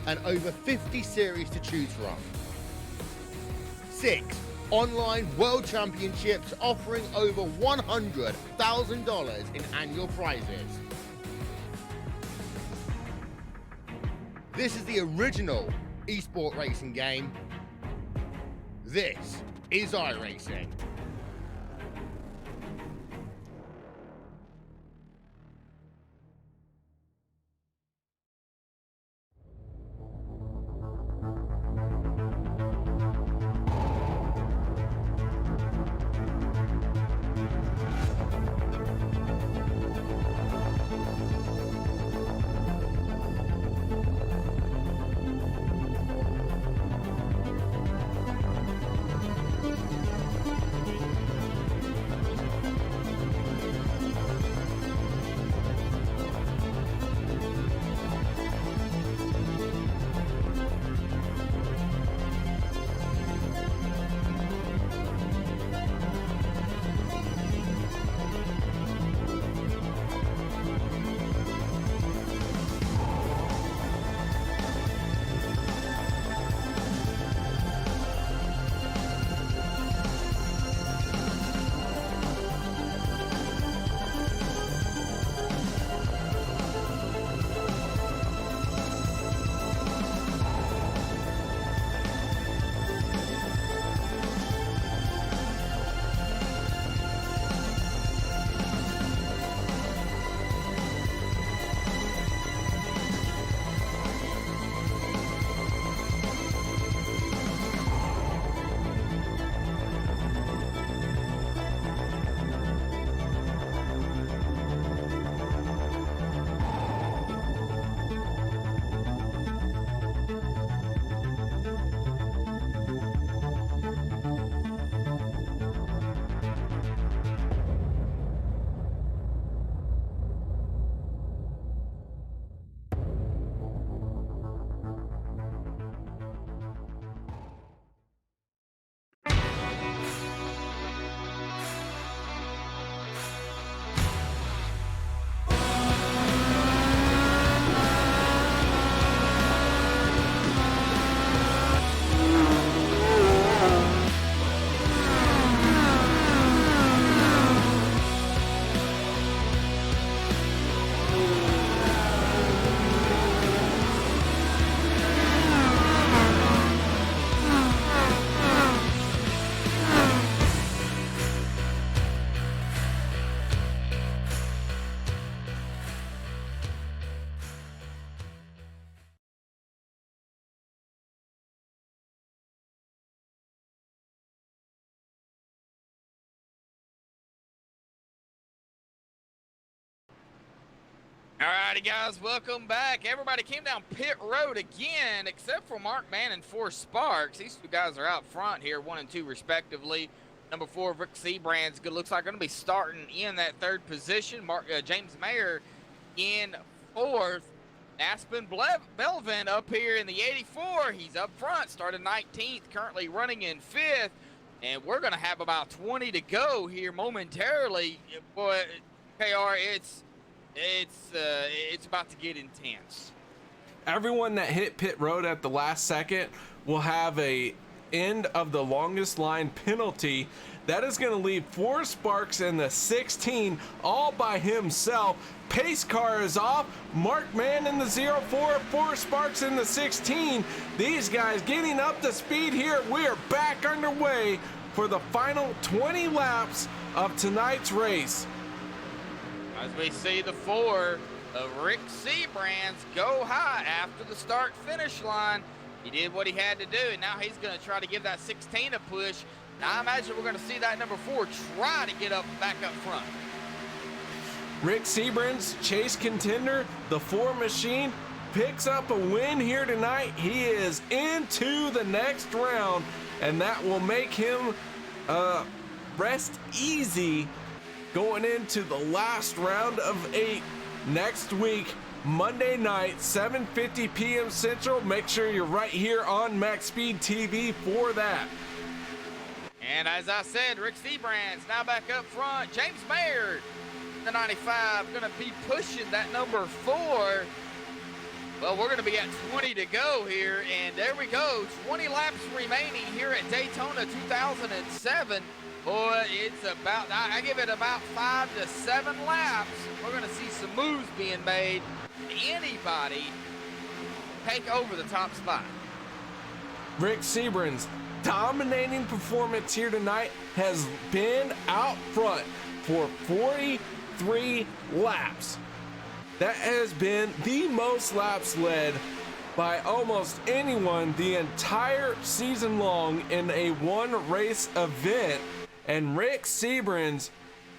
and over 50 series to choose from. 6 online world championships offering over $100,000 in annual prizes. This is the original esport racing game. This is iRacing. Alrighty, guys, welcome back. Everybody came down pit road again, except for Mark Mann and 4 Sparks. These 2 guys are out front here, 1 and 2 respectively. Number 4, Rick Seabrand's good. Looks like going to be starting in that 3rd position. James Mayer in 4th. Aspen Belvin up here in the 84. He's up front, started 19th, currently running in 5th. And we're going to have about 20 to go here momentarily. Boy, KR, it's about to get intense. Everyone that hit pit road at the last second will have a end of the longest line penalty. That is going to leave 4 Sparks in the 16 all by himself. Pace car is off. Mark Mann in the 04, 4 Sparks in the 16. These guys getting up to speed here. We are back underway for the final 20 laps of tonight's race. As we see the 4 of Rick Seabrands go high after the start-finish line. He did what he had to do, and now he's going to try to give that 16 a push. Now I imagine we're going to see that number 4 try to get back up front. Rick Seabrands, chase contender, the 4 machine, picks up a win here tonight. He is into the next round, and that will make him rest easy going into the last round of 8 next week, Monday night, 7:50 p.m. Central. Make sure you're right here on MaxSpeedTV for that. And as I said, Rick Seabrands now back up front. James Mayer, the 95, going to be pushing that number 4. Well, we're going to be at 20 to go here, and there we go. 20 laps remaining here at Daytona 2007. Boy, it's about, I give it about 5 to 7 laps. We're going to see some moves being made. Anybody take over the top spot. Rick Seabrands' dominating performance here tonight has been out front for 43 laps. That has been the most laps led by almost anyone the entire season long in a one race event. And Rick Seabrands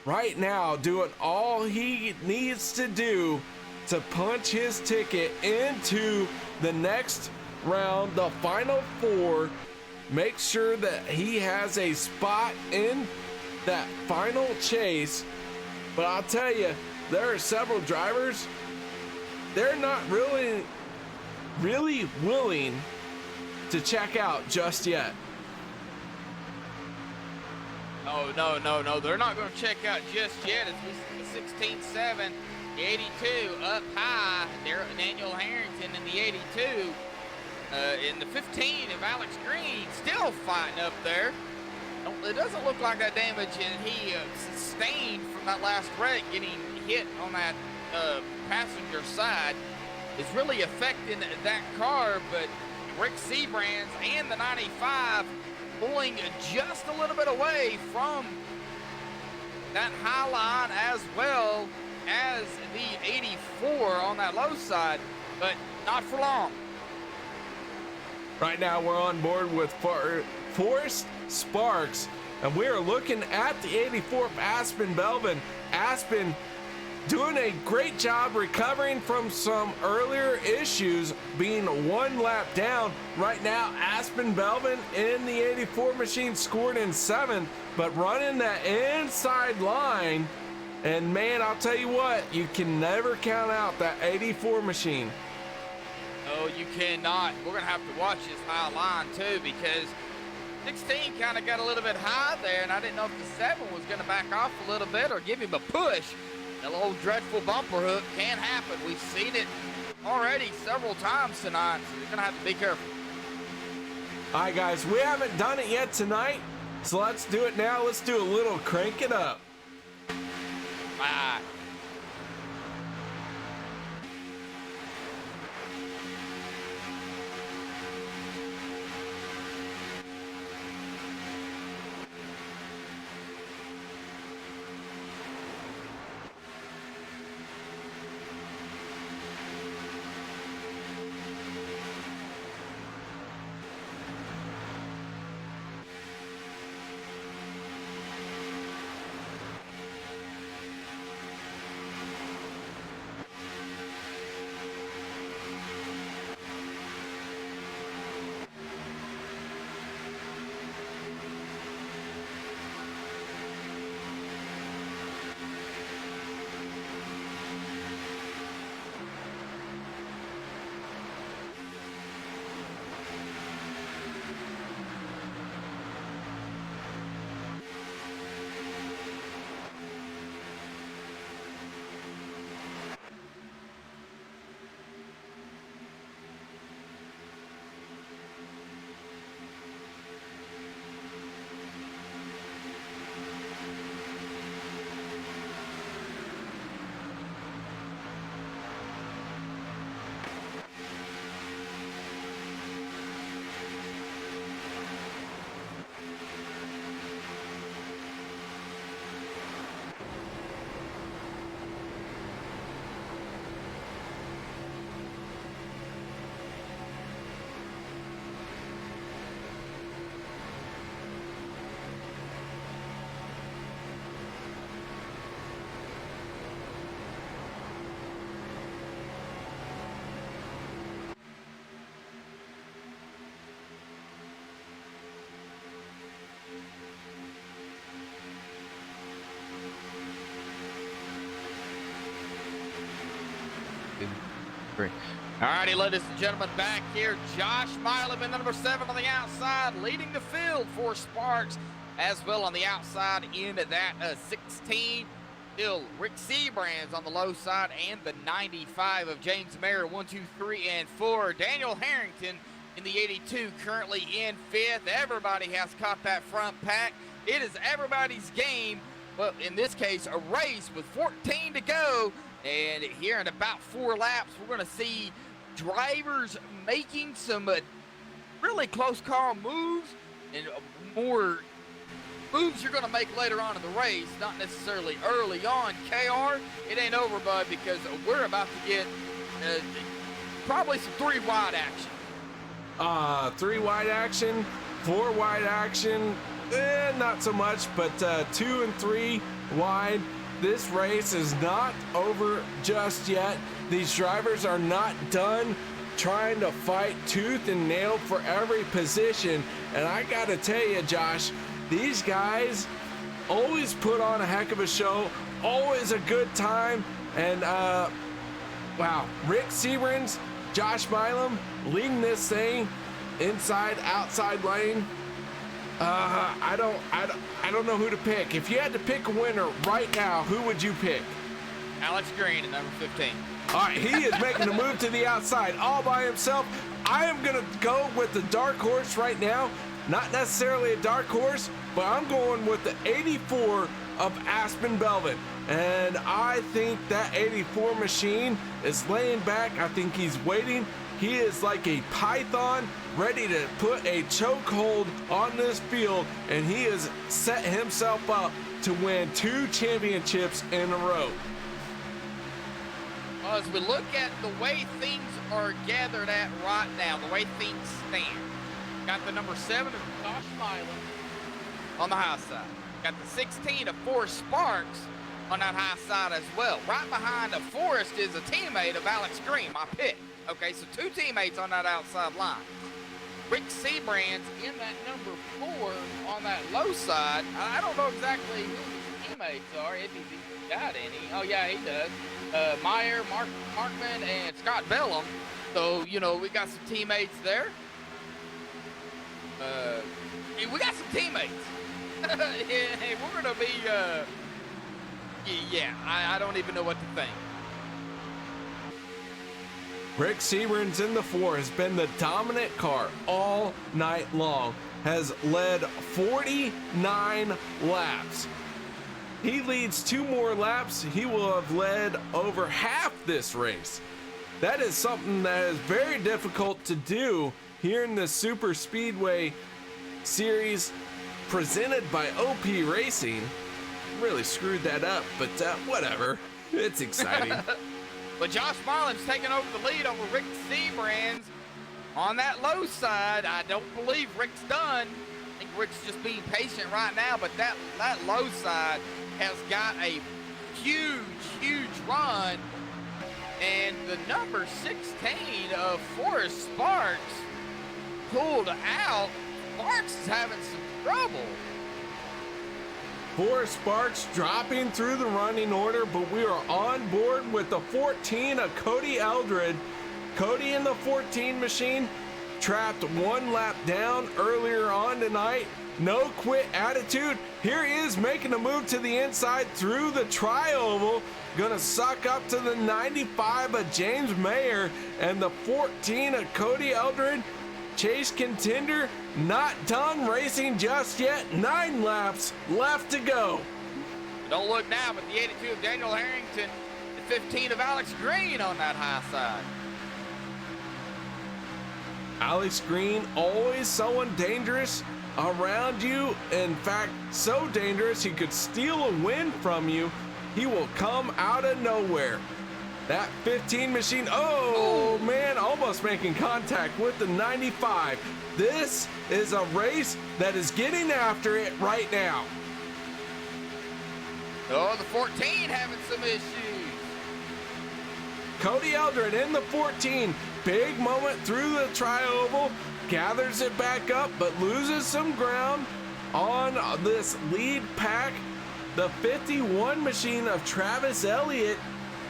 right now doing all he needs to do to punch his ticket into the next round, the final 4. Make sure that he has a spot in that final chase. But I'll tell you, there are several drivers, they're not really willing to check out just yet. Oh, no. They're not going to check out just yet. As we see the 16-7, the 82 up high. Daniel Harrington in the 82. In the 15 of Alex Green, still fighting up there. It doesn't look like that damage he sustained from that last wreck, getting hit on that passenger side, is really affecting that car. But Rick Seabrands and the 95 pulling just a little bit away from that high line, as well as the 84 on that low side, but not for long. Right now we're on board with Forrest Sparks, and we are looking at the 84 of Aspen Belvin. Aspen doing a great job recovering from some earlier issues, being 1 lap down. Right now, Aspen Belvin in the 84 machine scored in 7th, but running that inside line. And man, I'll tell you what, you can never count out that 84 machine. Oh, you cannot. We're going to have to watch this high line too, because 16 kind of got a little bit high there, and I didn't know if the 7 was going to back off a little bit or give him a push. That old dreadful bumper hook can happen. We've seen it already several times tonight, so you're going to have to be careful. All right, guys, we haven't done it yet tonight, so let's do it now. Let's do a little crank it up. Bye. Great. All righty, ladies and gentlemen, back here, Josh Milam in the number 7 on the outside, leading the field for Sparks, as well on the outside in that 16. Still Rick Seabrands on the low side, and the 95 of James Mayer, 1, 2, 3, and 4. Daniel Harrington in the 82, currently in 5th. Everybody has caught that front pack. It is everybody's game, but in this case, a race with 14 to go. And here in about 4 laps, we're going to see drivers making some really close call moves, and more moves you're going to make later on in the race, not necessarily early on. KR, it ain't over, bud, because we're about to get probably some 3 wide action. 3 wide action, 4 wide action, not so much, but 2 and 3 wide. This race is not over just yet. These drivers are not done trying to fight tooth and nail for every position. And I gotta tell you, Josh, these guys always put on a heck of a show, always a good time. And wow, Rick Seabrans, Josh Milam leading this thing inside, outside lane. I don't know who to pick. If you had to pick a winner right now, who would you pick? Alex Green at number 15. All right, he is making a move to the outside all by himself. I am going to go with the dark horse right now. Not necessarily a dark horse, but I'm going with the 84 of Aspen Belvin. And I think that 84 machine is laying back. I think he's waiting. He is like a python ready to put a chokehold on this field, and he has set himself up to win 2 championships in a row. As we look at the way things are gathered at right now, the way things stand, got the number 7 of Josh Milam on the high side. Got the 16 of Forrest Sparks on that high side as well. Right behind the Forrest is a teammate of Alex Green, my pick. Okay, so 2 teammates on that outside line. Rick Seabrands in that number 4 on that low side. I don't know exactly who his teammates are, if he's got any. Oh, yeah, he does. Meyer, Markman, and Scott Bellum. So, you know, we got some teammates there. We got some teammates. We're going to be, yeah, I don't even know what to think. Rick Seabrans in the 4 has been the dominant car all night long, has led 49 laps. He leads 2 more laps, he will have led over half this race. That is something that is very difficult to do here in the Super Speedway Series presented by OP Racing. Really screwed that up, but whatever, it's exciting. But Josh Marlin's taking over the lead over Rick Seabrands on that low side. I don't believe Rick's done. I think Rick's just being patient right now, but that low side has got a huge run. And the number 16 of Forrest Sparks pulled out. Sparks is having some trouble. Forrest Sparks dropping through the running order, but we are on board with the 14 of Cody Eldred. Cody in the 14 machine trapped 1 lap down earlier on tonight. No quit attitude. Here he is making a move to the inside through the tri-oval. Gonna suck up to the 95 of James Mayer and the 14 of Cody Eldred. Chase contender, not done racing just yet. 9 laps left to go. Don't look now, but the 82 of Daniel Harrington, the 15 of Alex Green on that high side. Alex Green, always someone dangerous around you. In fact, so dangerous he could steal a win from you. He will come out of nowhere. That 15 machine, oh man, almost making contact with the 95. This is a race that is getting after it right now. Oh, the 14 having some issues. Cody Eldred in the 14. Big moment through the tri-oval. Gathers it back up, but loses some ground on this lead pack. The 51 machine of Travis Elliott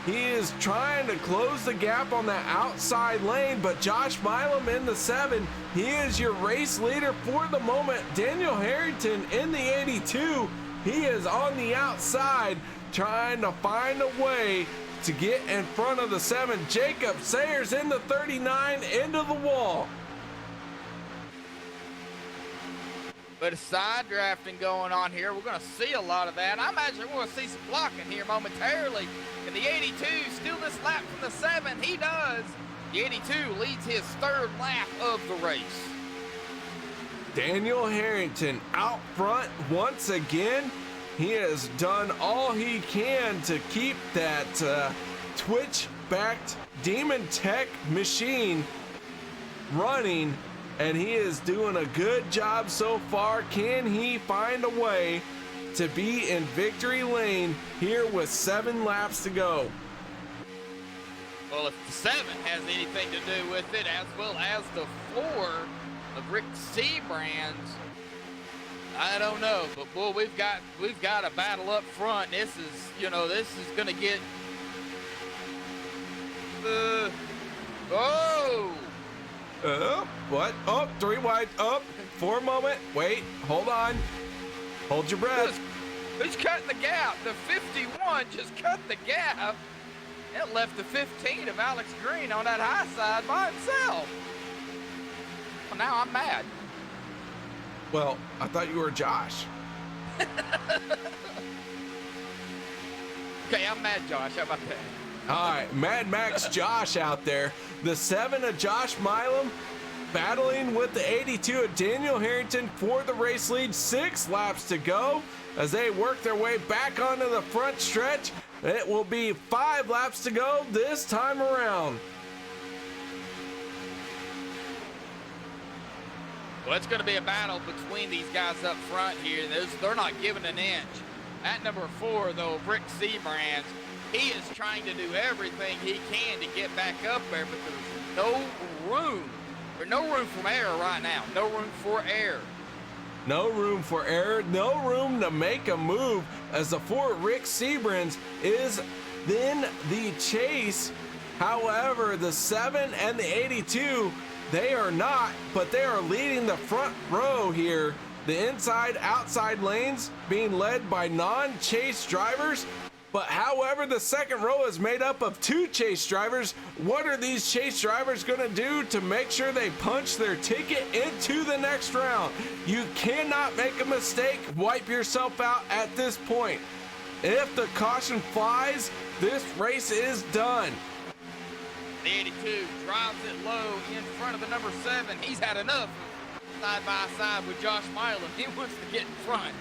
He is trying to close the gap on that outside lane, but Josh Milam in the 7, he is your race leader for the moment. Daniel Harrington in the 82, he is on the outside trying to find a way to get in front of the 7. Jacob Sayers in the 39 into the wall. But a side drafting going on here. We're going to see a lot of that. I imagine we're going to see some blocking here momentarily. And the 82 steal this lap from the 7. He does. The 82 leads his 3rd lap of the race. Daniel Harrington out front once again. He has done all he can to keep that Twitch-backed Demon Tech machine running, and he is doing a good job so far. Can he find a way to be in victory lane here with 7 laps to go? Well, if the 7 has anything to do with it, as well as the 4 of Rick Seabrand's, I don't know, but boy, we've got a battle up front. This is, this is gonna get. What? Oh, 3 wide. Up for a moment. Wait, hold on. Hold your breath. Who's cutting the gap? The 51 just cut the gap. It left the 15 of Alex Green on that high side by himself. Well, now I'm mad. Well, I thought you were Josh. Okay, I'm mad, Josh. How about that? All right, Mad Max Josh out there. The 7 of Josh Milam battling with the 82 of Daniel Harrington for the race lead. 6 laps to go as they work their way back onto the front stretch. It will be 5 laps to go this time around. Well, it's going to be a battle between these guys up front here. They're not giving an inch. At number 4, though, Rick Seabrand, he is trying to do everything he can to get back up there, but there's no room. There's no room for error right now. No room for error. No room for error. No room to make a move as the 4 Rick Seabrands is in the chase. However, the 7 and the 82, they are not, but they are leading the front row here. The inside-outside lanes being led by non-chase drivers. But however, the second row is made up of 2 chase drivers. What are these chase drivers going to do to make sure they punch their ticket into the next round? You cannot make a mistake. Wipe yourself out at this point. If the caution flies, this race is done. The 82 drives it low in front of the number 7. He's had enough side by side with Josh Milam. He wants to get in front.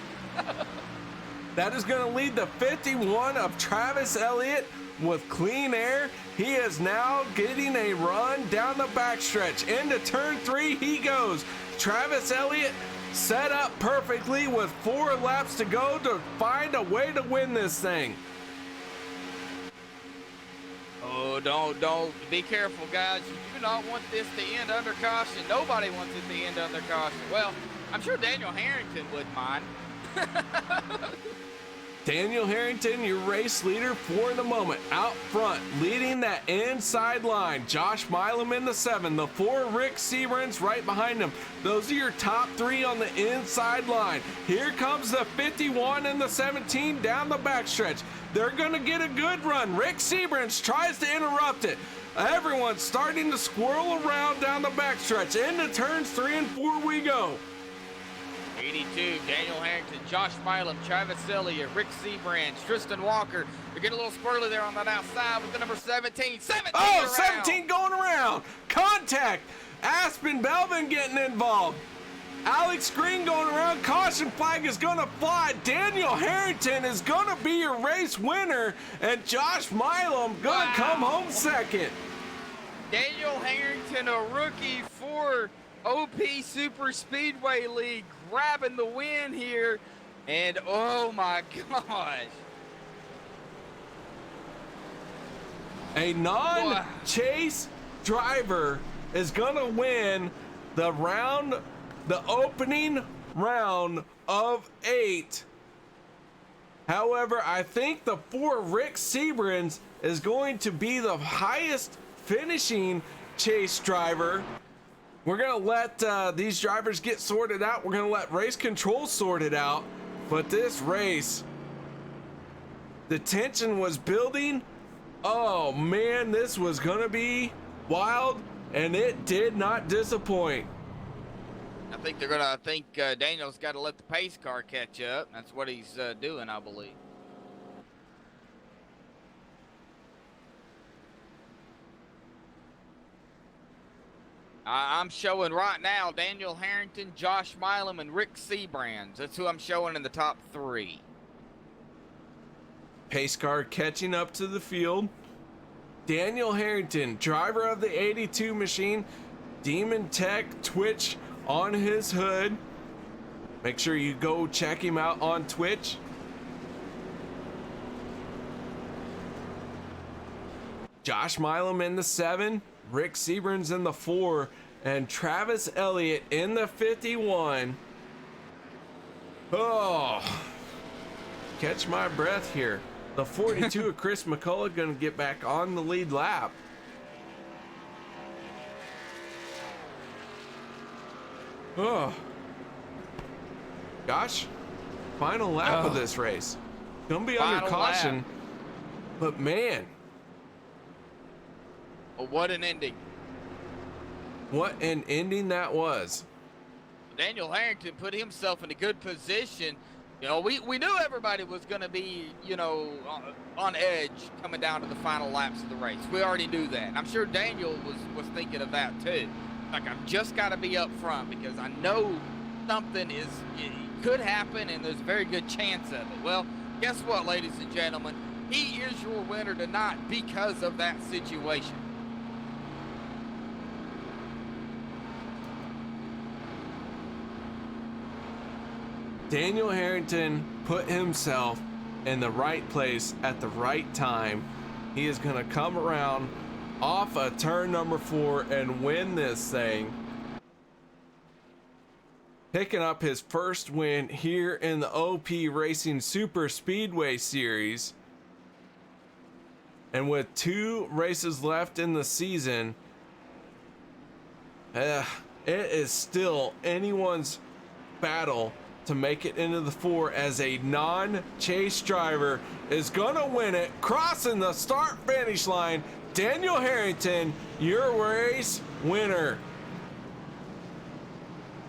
That is going to lead the 51 of Travis Elliott with clean air. He is now getting a run down the backstretch. Into turn 3 he goes. Travis Elliott set up perfectly with 4 laps to go to find a way to win this thing. Oh, don't. Be careful, guys. You do not want this to end under caution. Nobody wants it to end under caution. Well, I'm sure Daniel Harrington wouldn't mind. Daniel Harrington, your race leader for the moment, out front, leading that inside line. Josh Milam in the 7, the 4 Rick Seabrands right behind him. Those are your top 3 on the inside line. Here comes the 51 and the 17 down the backstretch. They're gonna get a good run. Rick Seabrands tries to interrupt it. Everyone's starting to swirl around down the backstretch. Into turns 3 and 4 we go. 82, Daniel Harrington, Josh Milam, Travis Elliott, Rick Seabrand, Tristan Walker. They're getting a little squirrely there on that outside with the number 17. 17 Oh, around. 17 going around. Contact. Aspen Belvin getting involved. Alex Green going around. Caution flag is going to fly. Daniel Harrington is going to be your race winner. And Josh Milam going to come home second. Daniel Harrington, a rookie for OP Super Speedway League, grabbing the win here. And oh my gosh. A non-chase driver is going to win the opening round of 8 However, I think the 4 Rick Seabrans is going to be the highest finishing chase driver. We're gonna let these drivers get sorted out. We're gonna let race control sort it out. But this race, the tension was building. Oh man, this was gonna be wild, and it did not disappoint. I think Daniel's got to let the pace car catch up. That's what he's doing, I believe. I'm showing right now Daniel Harrington, Josh Milam, and Rick Seabrands. That's who I'm showing in the top 3. Pace car catching up to the field. Daniel Harrington, driver of the 82 machine, Demon Tech Twitch on his hood. Make sure you go check him out on Twitch. Josh Milam in the 7, Rick Seabrans in the 4, and Travis Elliott in the 51. Oh, catch my breath here. The 42 of Chris McCullough gonna get back on the lead lap. Oh, gosh, final lap of this race. Gonna be under caution, but man. Oh, what an ending. What an ending that was. Daniel Harrington put himself in a good position. You know, we knew everybody was going to be, you know, on edge coming down to the final laps of the race. We already knew that. I'm sure Daniel was thinking of that too. Like, I've just got to be up front because I know something could happen and there's a very good chance of it. Well, guess what, ladies and gentlemen? He is your winner tonight because of that situation. Daniel Harrington put himself in the right place at the right time. He is going to come around off a turn number 4 and win this thing. Picking up his first win here in the OP Racing Super Speedway Series. And with 2 races left in the season, it is still anyone's battle to make it into the 4 as a non-chase driver is gonna win it, crossing the start finish line. Daniel Harrington, your race winner.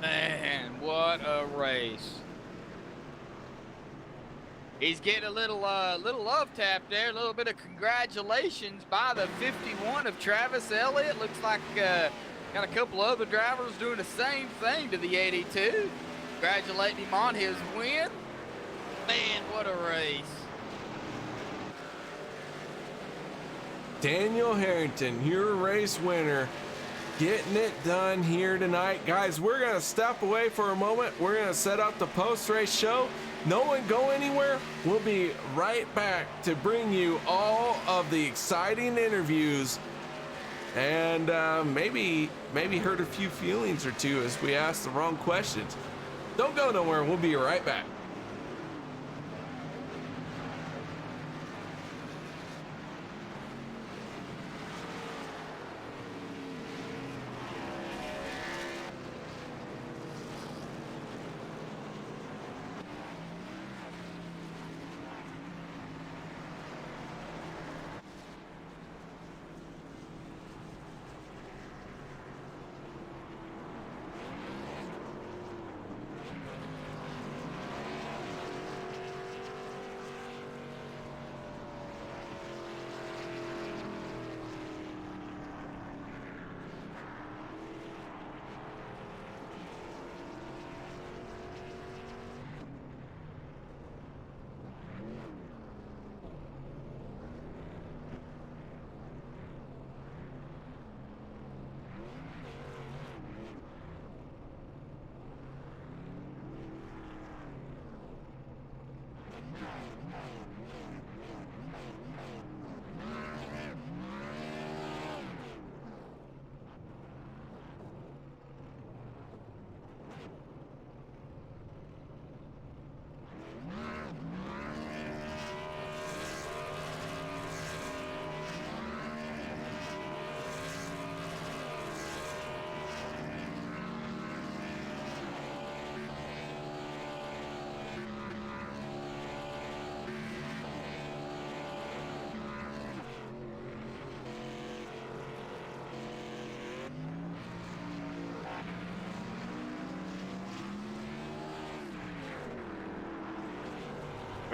Man, what a race. He's getting a little love tap there, a little bit of congratulations by the 51 of Travis Elliott. Looks like got a couple other drivers doing the same thing to the 82. Congratulating him on his win. Man, what a race. Daniel Harrington, your race winner, getting it done here tonight. Guys, we're going to step away for a moment. We're going to set up the post-race show. No one go anywhere. We'll be right back to bring you all of the exciting interviews and maybe hurt a few feelings or two as we ask the wrong questions. Don't go nowhere. We'll be right back.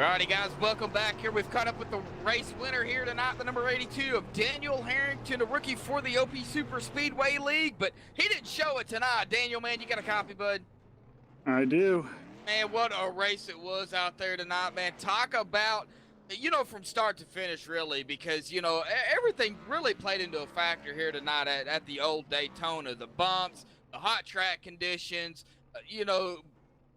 Alrighty, guys, welcome back here. We've caught up with the race winner here tonight, the number 82 of Daniel Harrington, a rookie for the OP Super Speedway League, but he didn't show it tonight. Daniel, man, you got a copy, bud? I do. Man, what a race it was out there tonight, man. Talk about, from start to finish, really, because, everything really played into a factor here tonight at the old Daytona. The bumps, the hot track conditions,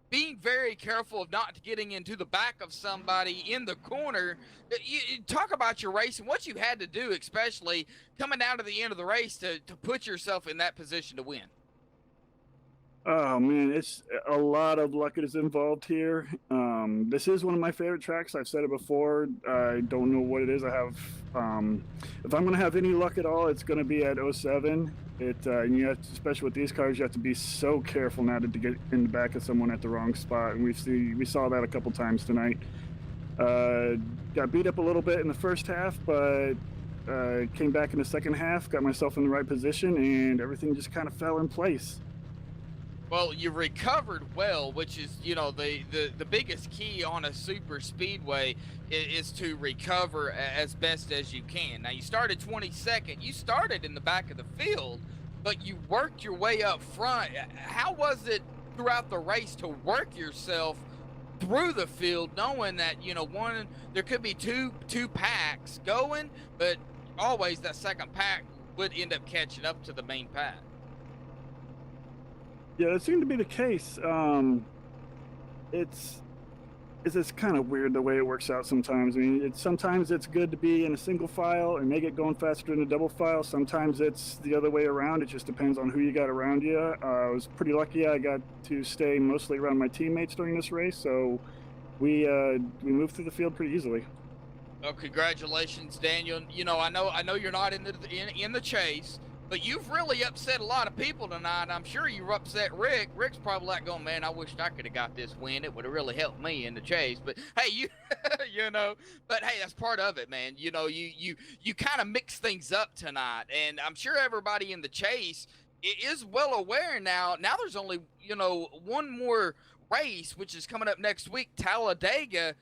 being very careful of not getting into the back of somebody in the corner. You talk about your race and what you had to do, especially coming down to the end of the race to put yourself in that position to win. Oh man, it's a lot of luck is involved here. This is one of my favorite tracks. I've said it before. I don't know what it is. I have, if I'm gonna have any luck at all, it's gonna be at 07. And you have to, especially with these cars, you have to be so careful not to get in the back of someone at the wrong spot. And we saw that a couple times tonight. Got beat up a little bit in the first half, but came back in the second half, got myself in the right position, and everything just kind of fell in place. Well, you recovered well, which is, the biggest key on a super speedway is to recover as best as you can. Now, you started 22nd. You started in the back of the field, but you worked your way up front. How was it throughout the race to work yourself through the field, knowing that, there could be two packs going, but always that second pack would end up catching up to the main pack? Yeah, it seemed to be the case. It's kind of weird the way it works out sometimes. I mean, sometimes it's good to be in a single file and they get going faster in a double file. Sometimes it's the other way around. It just depends on who you got around you. I was pretty lucky. I got to stay mostly around my teammates during this race, so we moved through the field pretty easily. Well, congratulations, Daniel. I know you're not in the chase, but you've really upset a lot of people tonight. I'm sure you upset Rick. Rick's probably like going, man, I wish I could have got this win. It would have really helped me in the chase. But hey, but hey, that's part of it, man. You kind of mix things up tonight, and I'm sure everybody in the chase is well aware now. Now there's only, one more race, which is coming up next week, Talladega.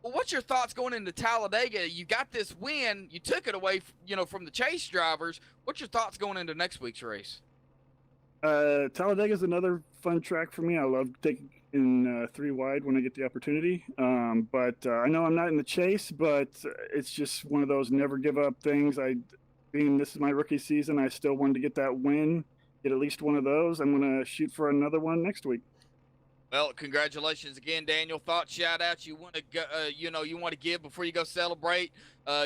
Well, what's your thoughts going into Talladega? You got this win. You took it away, from the chase drivers. What's your thoughts going into next week's race? Talladega is another fun track for me. I love taking in 3 wide when I get the opportunity. But I know I'm not in the chase, but it's just one of those never give up things. Being this is my rookie season, I still wanted to get that win, get at least one of those. I'm going to shoot for another one next week. Well, congratulations again, Daniel. Thought shout out you want to go, you want to give before you go celebrate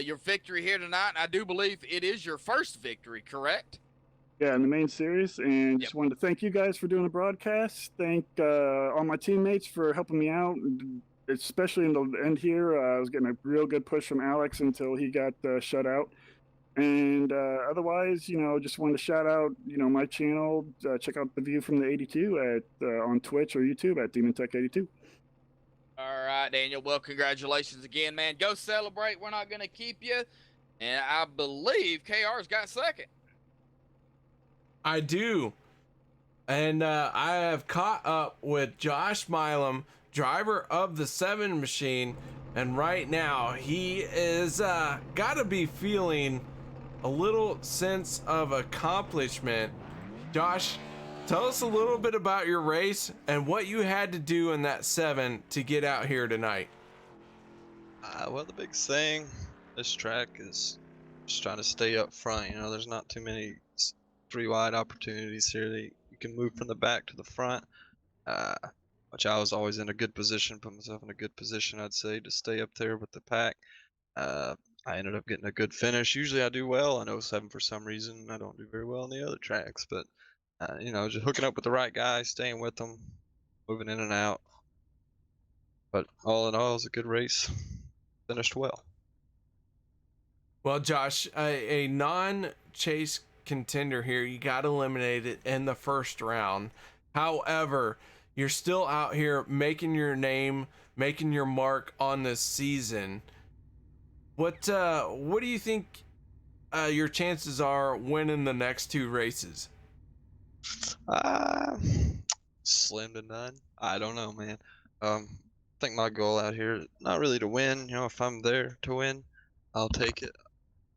your victory here tonight. And I do believe it is your first victory, correct? Yeah, in the main series, and just wanted to thank you guys for doing the broadcast. Thank all my teammates for helping me out, especially in the end here. I was getting a real good push from Alex until he got shut out. And otherwise, just wanted to shout out, my channel. Check out the view from the 82 on Twitch or YouTube at DemonTech82. All right, Daniel. Well, congratulations again, man. Go celebrate. We're not going to keep you. And I believe KR's got second. I do. And I have caught up with Josh Milam, driver of the 7 machine. And right now, he is got to be feeling a little sense of accomplishment. Josh, tell us a little bit about your race and what you had to do in that 7 to get out here tonight. Well, the big thing, this track is just trying to stay up front. There's not too many 3 wide opportunities here that you can move from the back to the front, which I was always in a good position, put myself in a good position, I'd say, to stay up there with the pack. I ended up getting a good finish. Usually I do well on 07 for some reason. I don't do very well on the other tracks, but just hooking up with the right guys, staying with them, moving in and out. But all in all, it was a good race. Finished well. Well, Josh, a non-chase contender here, you got eliminated in the first round. However, you're still out here making your name, making your mark on this season. What do you think your chances are winning the next 2 races? Slim to none. I don't know, man. think my goal out here, not really to win. You know, if I'm there to win, I'll take it.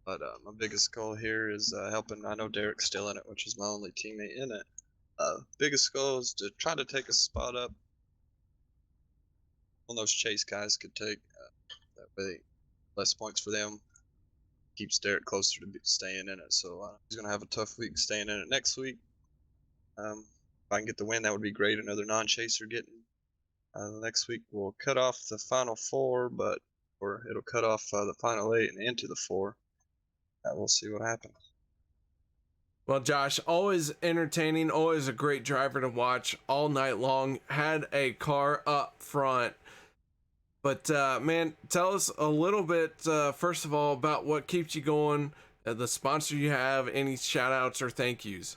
But my biggest goal here is helping. I know Derek's still in it, which is my only teammate in it. Biggest goal is to try to take a spot up. One those chase guys could take. That way, less points for them. Keeps Derek closer to staying in it. So he's gonna have a tough week staying in it next week. If I can get the win, that would be great. Another non-chaser getting. Next week we'll cut off the final 4, or it'll cut off the final 8 and into the 4. We'll see what happens. Well, Josh, always entertaining, always a great driver to watch all night long. Had a car up front. But, man, tell us a little bit, first of all, about what keeps you going, the sponsor you have, any shout outs or thank yous.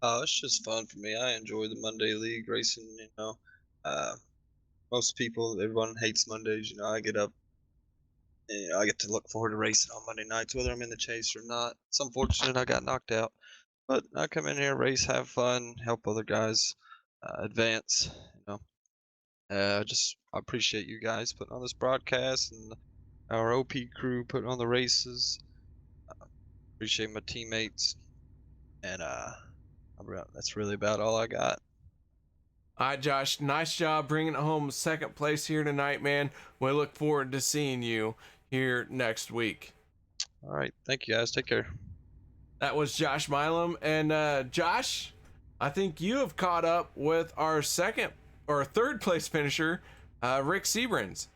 It's just fun for me. I enjoy the Monday League racing, you know. Most people, everyone hates Mondays, you know. I get up and you know, I get to look forward to racing on Monday nights, whether I'm in the chase or not. It's unfortunate I got knocked out, but I come in here, race, have fun, help other guys advance, you know. I appreciate you guys putting on this broadcast and our OP crew putting on the races. Appreciate my teammates, and that's really about all I got. All right, Josh, nice job bringing it home second place here tonight, man. We look forward to seeing you here next week. All right, thank you guys. Take care. That was Josh Milam. And Josh, I think you have caught up with our second or third place finisher, Rick Seabrans.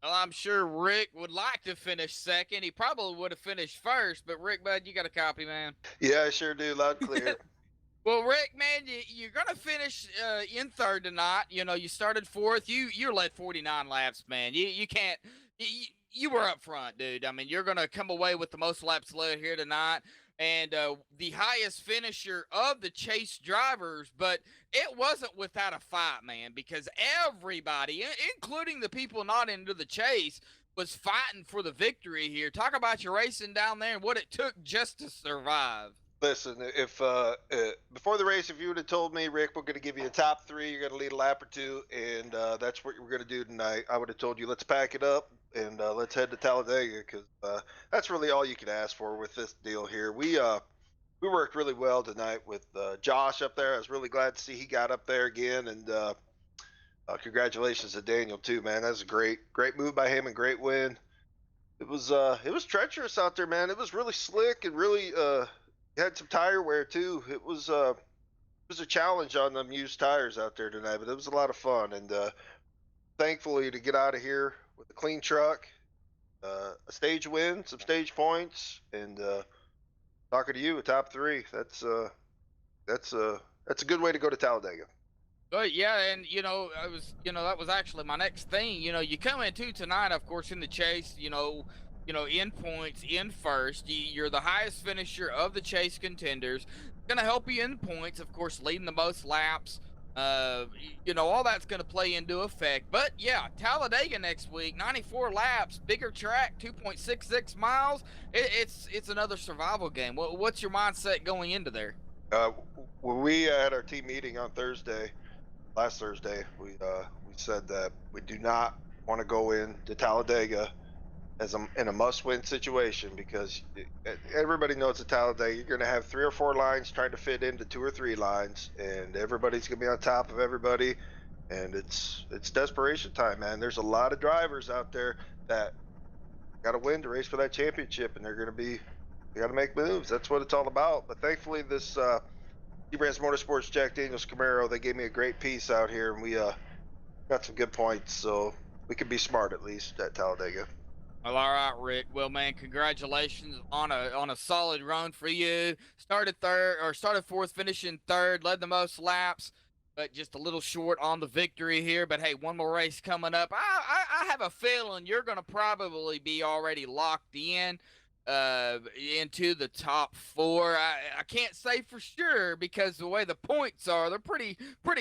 Well, I'm sure Rick would like to finish second. He probably would have finished first, but Rick, bud, you got a copy, man. Yeah, I sure do. Loud and clear. Well, Rick, man, you're gonna finish in third tonight. You know, you started fourth. You led 49 laps, man. You can't. You were up front, dude. I mean, you're gonna come away with the most laps led here tonight, and the highest finisher of the chase drivers. But it wasn't without a fight, man, because everybody, including the people not into the chase, was fighting for the victory here. Talk about your racing down there and what it took just to survive. Listen, if before the race, if you would have told me, Rick, we're going to give you a top 3, you're going to lead a lap or 2, and that's what we're going to do tonight, I would have told you, let's pack it up and let's head to Talladega, because that's really all you can ask for with this deal here. We worked really well tonight with Josh up there. I was really glad to see he got up there again, and congratulations to Daniel too, man. That was a great move by him and great win. It was treacherous out there, man. It was really slick and really had some tire wear too. It was a challenge on them used tires out there tonight, but it was a lot of fun. And thankfully to get out of here with a clean truck, a stage win, some stage points, and talking to you, a top 3. That's a good way to go to Talladega. But yeah, and that was actually my next thing. You know, you come into tonight, of course, in the chase. In points, in first. You're the highest finisher of the chase contenders. Going to help you in points, of course, leading the most laps. All that's going to play into effect. But yeah, Talladega next week, 94 laps, bigger track, 2.66 miles. It's another survival game. What's your mindset going into there? When we had our team meeting on last Thursday, we said that we do not want to go into Talladega in a must-win situation, because everybody knows at Talladega you're going to have 3 or 4 lines trying to fit into 2 or 3 lines, and everybody's going to be on top of everybody, and it's desperation time, man. There's a lot of drivers out there that got to win to race for that championship, and they got to make moves. That's what it's all about. But thankfully, this Seabrands Motorsports Jack Daniels Camaro, they gave me a great piece out here, and we got some good points, so we can be smart at least at Talladega. Well, all right, Rick. Well, man, congratulations on a solid run for you. Started fourth, finishing third, led the most laps, but just a little short on the victory here. But hey, one more race coming up. I have a feeling you're going to probably be already locked in into the top 4. I can't say for sure, because the way the points are, they're pretty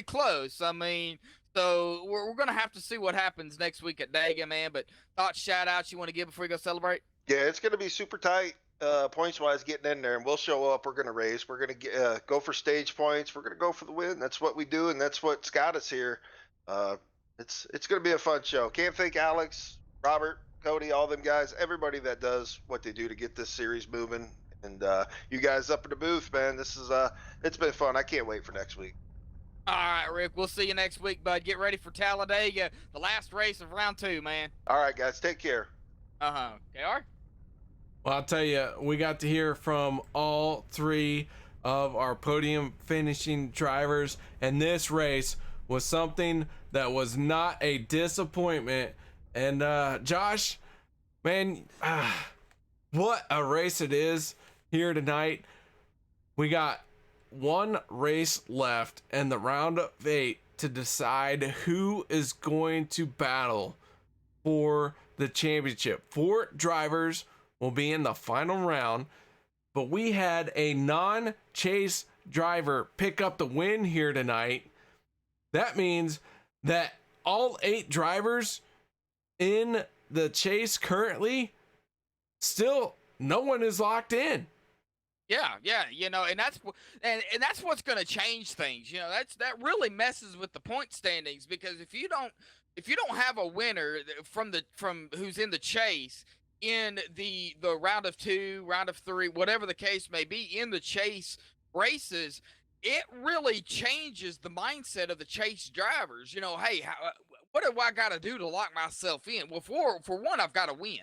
close. I mean, so we're going to have to see what happens next week at Dega, man. But thoughts, shout-outs you want to give before you go celebrate? Yeah, it's going to be super tight points-wise getting in there, and we'll show up. We're going to race. We're going to go for stage points. We're going to go for the win. That's what we do, and that's what's got us here. It's going to be a fun show. Can't thank Alex, Robert, Cody, all them guys, everybody that does what they do to get this series moving. And you guys up in the booth, man. This is it's been fun. I can't wait for next week. All right, Rick. We'll see you next week, bud. Get ready for Talladega, the last race of round 2, man. All right, guys. Take care. KR? Well, I'll tell you, we got to hear from all 3 of our podium finishing drivers, and this race was something that was not a disappointment. And Josh, man, what a race it is here tonight. We got one race left in the round of 8 to decide who is going to battle for the championship. 4 drivers will be in the final round, but we had a non-chase driver pick up the win here tonight. That means that all 8 drivers in the chase currently, still no one is locked in. Yeah, you know, and that's what's going to change things. You know, that really messes with the point standings, because if you don't have a winner from who's in the chase in the round of 2, round of 3, whatever the case may be, in the chase races, it really changes the mindset of the chase drivers. You know, hey, what do I got to do to lock myself in? Well, for one, I've got to win.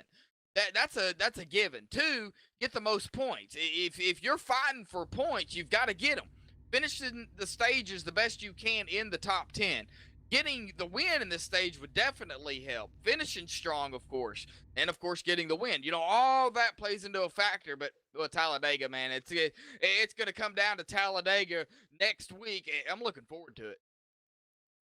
That's a given. 2, get the most points. If you're fighting for points, you've got to get them. Finishing the stages the best you can in the top 10. Getting the win in this stage would definitely help. Finishing strong, of course, and of course getting the win. You know, all that plays into a factor. But Talladega, man, it's going to come down to Talladega next week. I'm looking forward to it.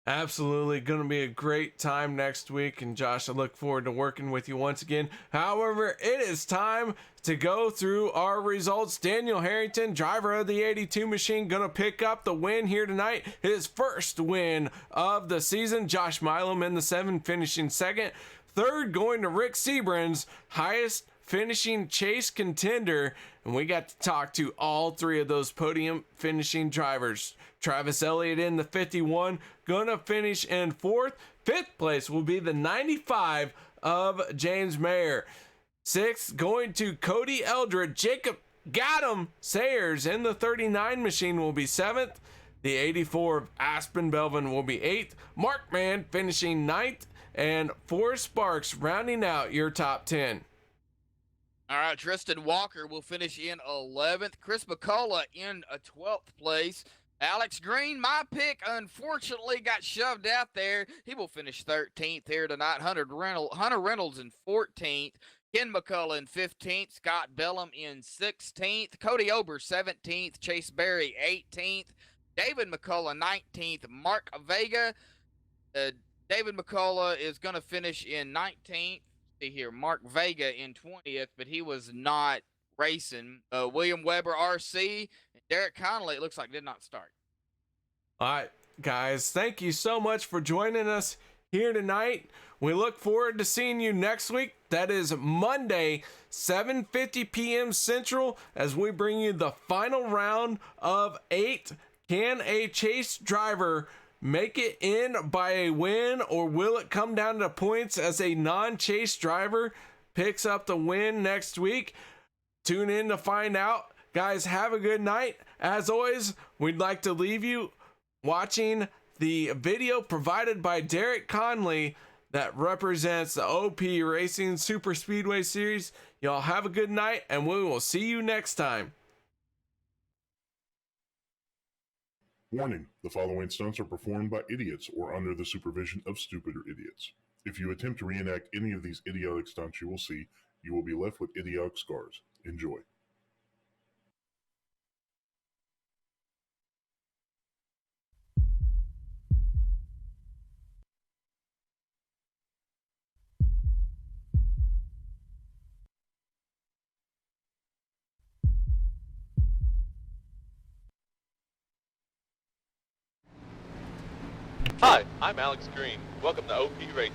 Absolutely going to be a great time next week. And Josh, I look forward to working with you once again. However, it is time to go through our results. Daniel Harrington, driver of the 82 machine, going to pick up the win here tonight. His first win of the season. Josh Milam in the 7, finishing 2nd. 3rd going to Rick Seabrans, highest finishing chase contender. And we got to talk to all 3 of those podium finishing drivers. Travis Elliott in the 51, gonna finish in 4th. 5th place will be the 95 of James Mayer. 6th going to Cody Eldred. Jacob got him. Sayers in the 39 machine will be 7th. The 84 of Aspen Belvin will be 8th. Mark Mann finishing 9th. And Forrest Sparks rounding out your top 10. All right, Tristan Walker will finish in 11th. Chris McCullough in a 12th place. Alex Green, my pick, unfortunately got shoved out there. He will finish 13th here tonight. Hunter Reynolds in 14th. Ken McCullough in 15th. Scott Bellum in 16th. Cody Ober 17th. Chase Berry 18th. David McCullough 19th. Mark Vega. David McCullough is going to finish in 19th. See here, Mark Vega in 20th, but he was not racing. William Weber RC. Derek Connolly, it looks like, did not start. All right, guys, thank you so much for joining us here tonight. We look forward to seeing you next week. That is Monday, 7:50 p.m. Central, as we bring you the final round of 8. Can a chase driver make it in by a win, or will it come down to points as a non-chase driver picks up the win next week? Tune in to find out. Guys, have a good night. As always, we'd like to leave you watching the video provided by Derek Conley that represents the OP Racing Super Speedway Series. Y'all have a good night, and we will see you next time. Warning, the following stunts are performed by idiots or under the supervision of stupider idiots. If you attempt to reenact any of these idiotic stunts you will see, you will be left with idiotic scars. Enjoy. Hi, I'm Alex Green. Welcome to OP Racing.